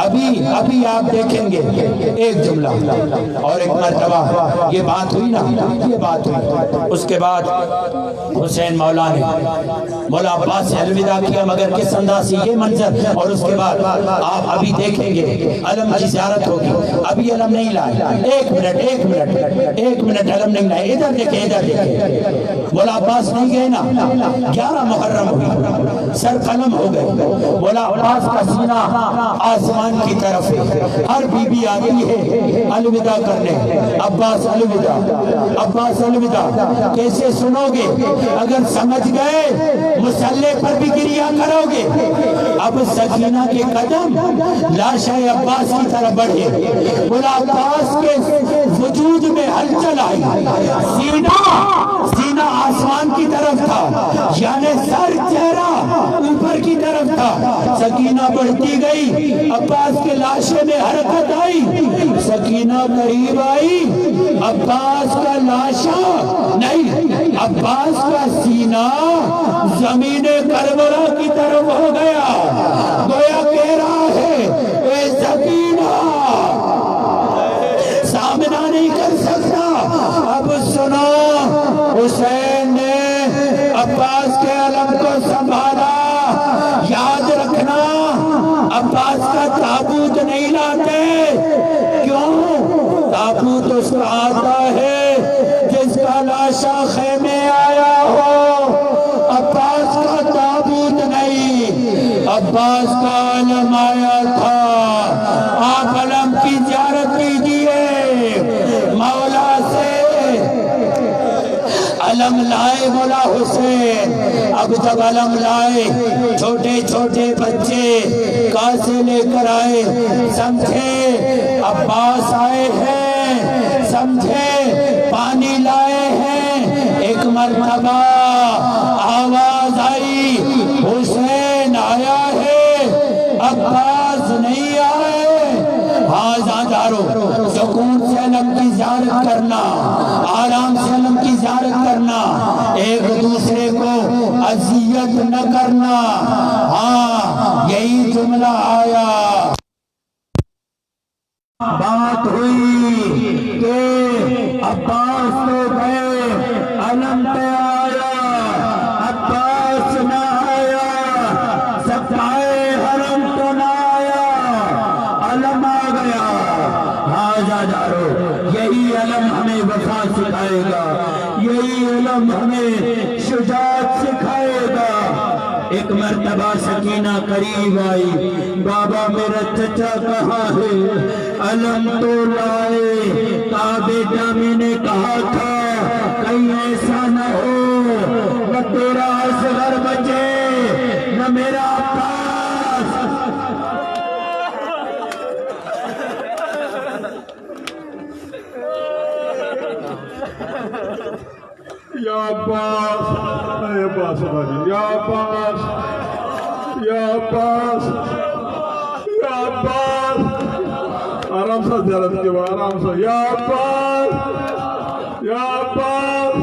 ابھی آپ دیکھیں گے، ایک جملہ. اور ایک مرتبہ یہ بات ہوئی نا، یہ بات ہوئی. اس کے بعد حسین مولا نے مولا عباس سے الوداع کیا، مگر کس انداز سے یہ منظر. اور اس کے بعد آپ ابھی دیکھیں گے علم کی زیارت ہوگی. ابھی علم نہیں لائے، ایک منٹ علم نہیں لائے. ادھر دیکھیں. مولا عباس نہیں گئے نا، 11 محرم ہوئی، سر قلم ہو گئے. مولا عباس کا سینہ آسمان کی طرف ہے. ہر بی بی آتی ہے الوداع کرنے. عباس الوداع، عباس الوداع. کیسے سنو گے؟ اگر سمجھ گئے مسلح پر بھی گریہ کرو گے. اب سکینہ کے قدم لاشہ عباس کی طرف بڑھے. بولا عباس کے وجود میں ہلچل آئی. سینہ آسمان کی طرف تھا، یعنی سر چہرہ اوپر کی طرف تھا. سکینہ بڑھتی گئی، عباس کے لاشے میں حرکت آئی. سکینہ قریب آئی، عباس کا لاشا نہیں، عباس کا سینہ زمین کربلا کی طرف ہو گیا. گویا کہہ رہا ہے اے سکینہ سامنا نہیں کر سکتا. اب سنو، حسین نے عباس کے علم کو سنبھالا. یاد رکھنا عباس کا تابوت نہیں لاتے. کیوں؟ تابوت اس کا آتا ہے جس کا لاشا خیمے آیا ہو. عباس کا تابوت نہیں، عباس کا علم آیا تھا. آپ علم کی زیارت کیجئے. مولا سے علم لائے مولا حسین. اب جب علم لائے، چھوٹے چھوٹے بچے کاسے لے کر آئے. سمجھے عباس آئے ہیں، سمجھے پانی لائے ہیں. ایک مرتبہ آواز آئی حسین آیا ہے، عباس نہیں آئے. ہاں زادارو، سکون سے علم کی زیارت کرنا، آرام سے علم کی زیارت کرنا، ایک دوسرے کو اذیت نہ کرنا. ہاں یہی جملہ آیا. بات ہوئی کہ عباس تو گئے، علم پہ آیا، عباس نہ آیا. سپائے حرم تو نہ آیا، علم آ گیا. ہاں زادارو، یہی علم ہمیں وفا سکھائے گا، یہی علم ہمیں شجاعت سکھائے گا. ایک مرتبہ سکینہ قریب آئی. بابا میرا چچا کہاں ہے؟ علم تو لائے. کہا بیٹا میں نے کہا تھا کہیں ایسا یا میرا عباس یا عباس اے عباس یا عباس یا عباس یا عباس آرام سے زیارت کے بعد آرام سے یا عباس یا عباس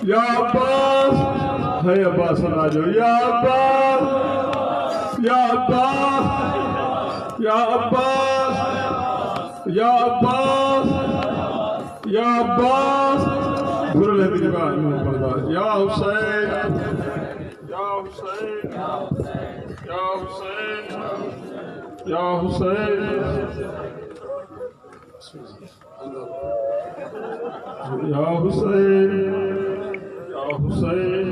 یا عباس ہے عباس راجو یا عباس یا عباس یا عباس یا عباس یا عباس ضرور ہے میری بات میں پڑھتا یا حسین یا حسین یا حسین یا حسین یا حسین یا حسین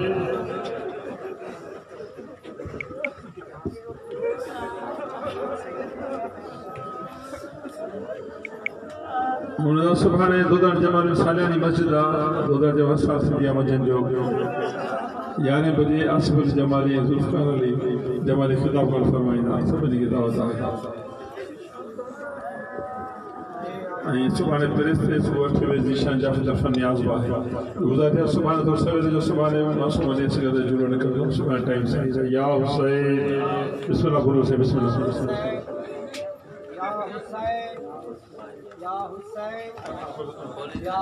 مولانا سبحانے دو در جمال سالیانی مسجد دو در جمال سال سدیا مجن جو 11 بجے آصف الجمالی ذوالفقار علی جمالی خطاب کر فرمائینا سبنی کی دعوت آتا سبحانے پرستے صبح 8 بجے شان جافت دفن نیاز باہ گزارتے سبحانے تو سویرے جو سبحانے معصوم علیہ سے گردے جلو نکل دو سبحانے ٹائم سے یا حسین بسم اللہ بولو سے بسم اللہ یا حسین یا حسین یا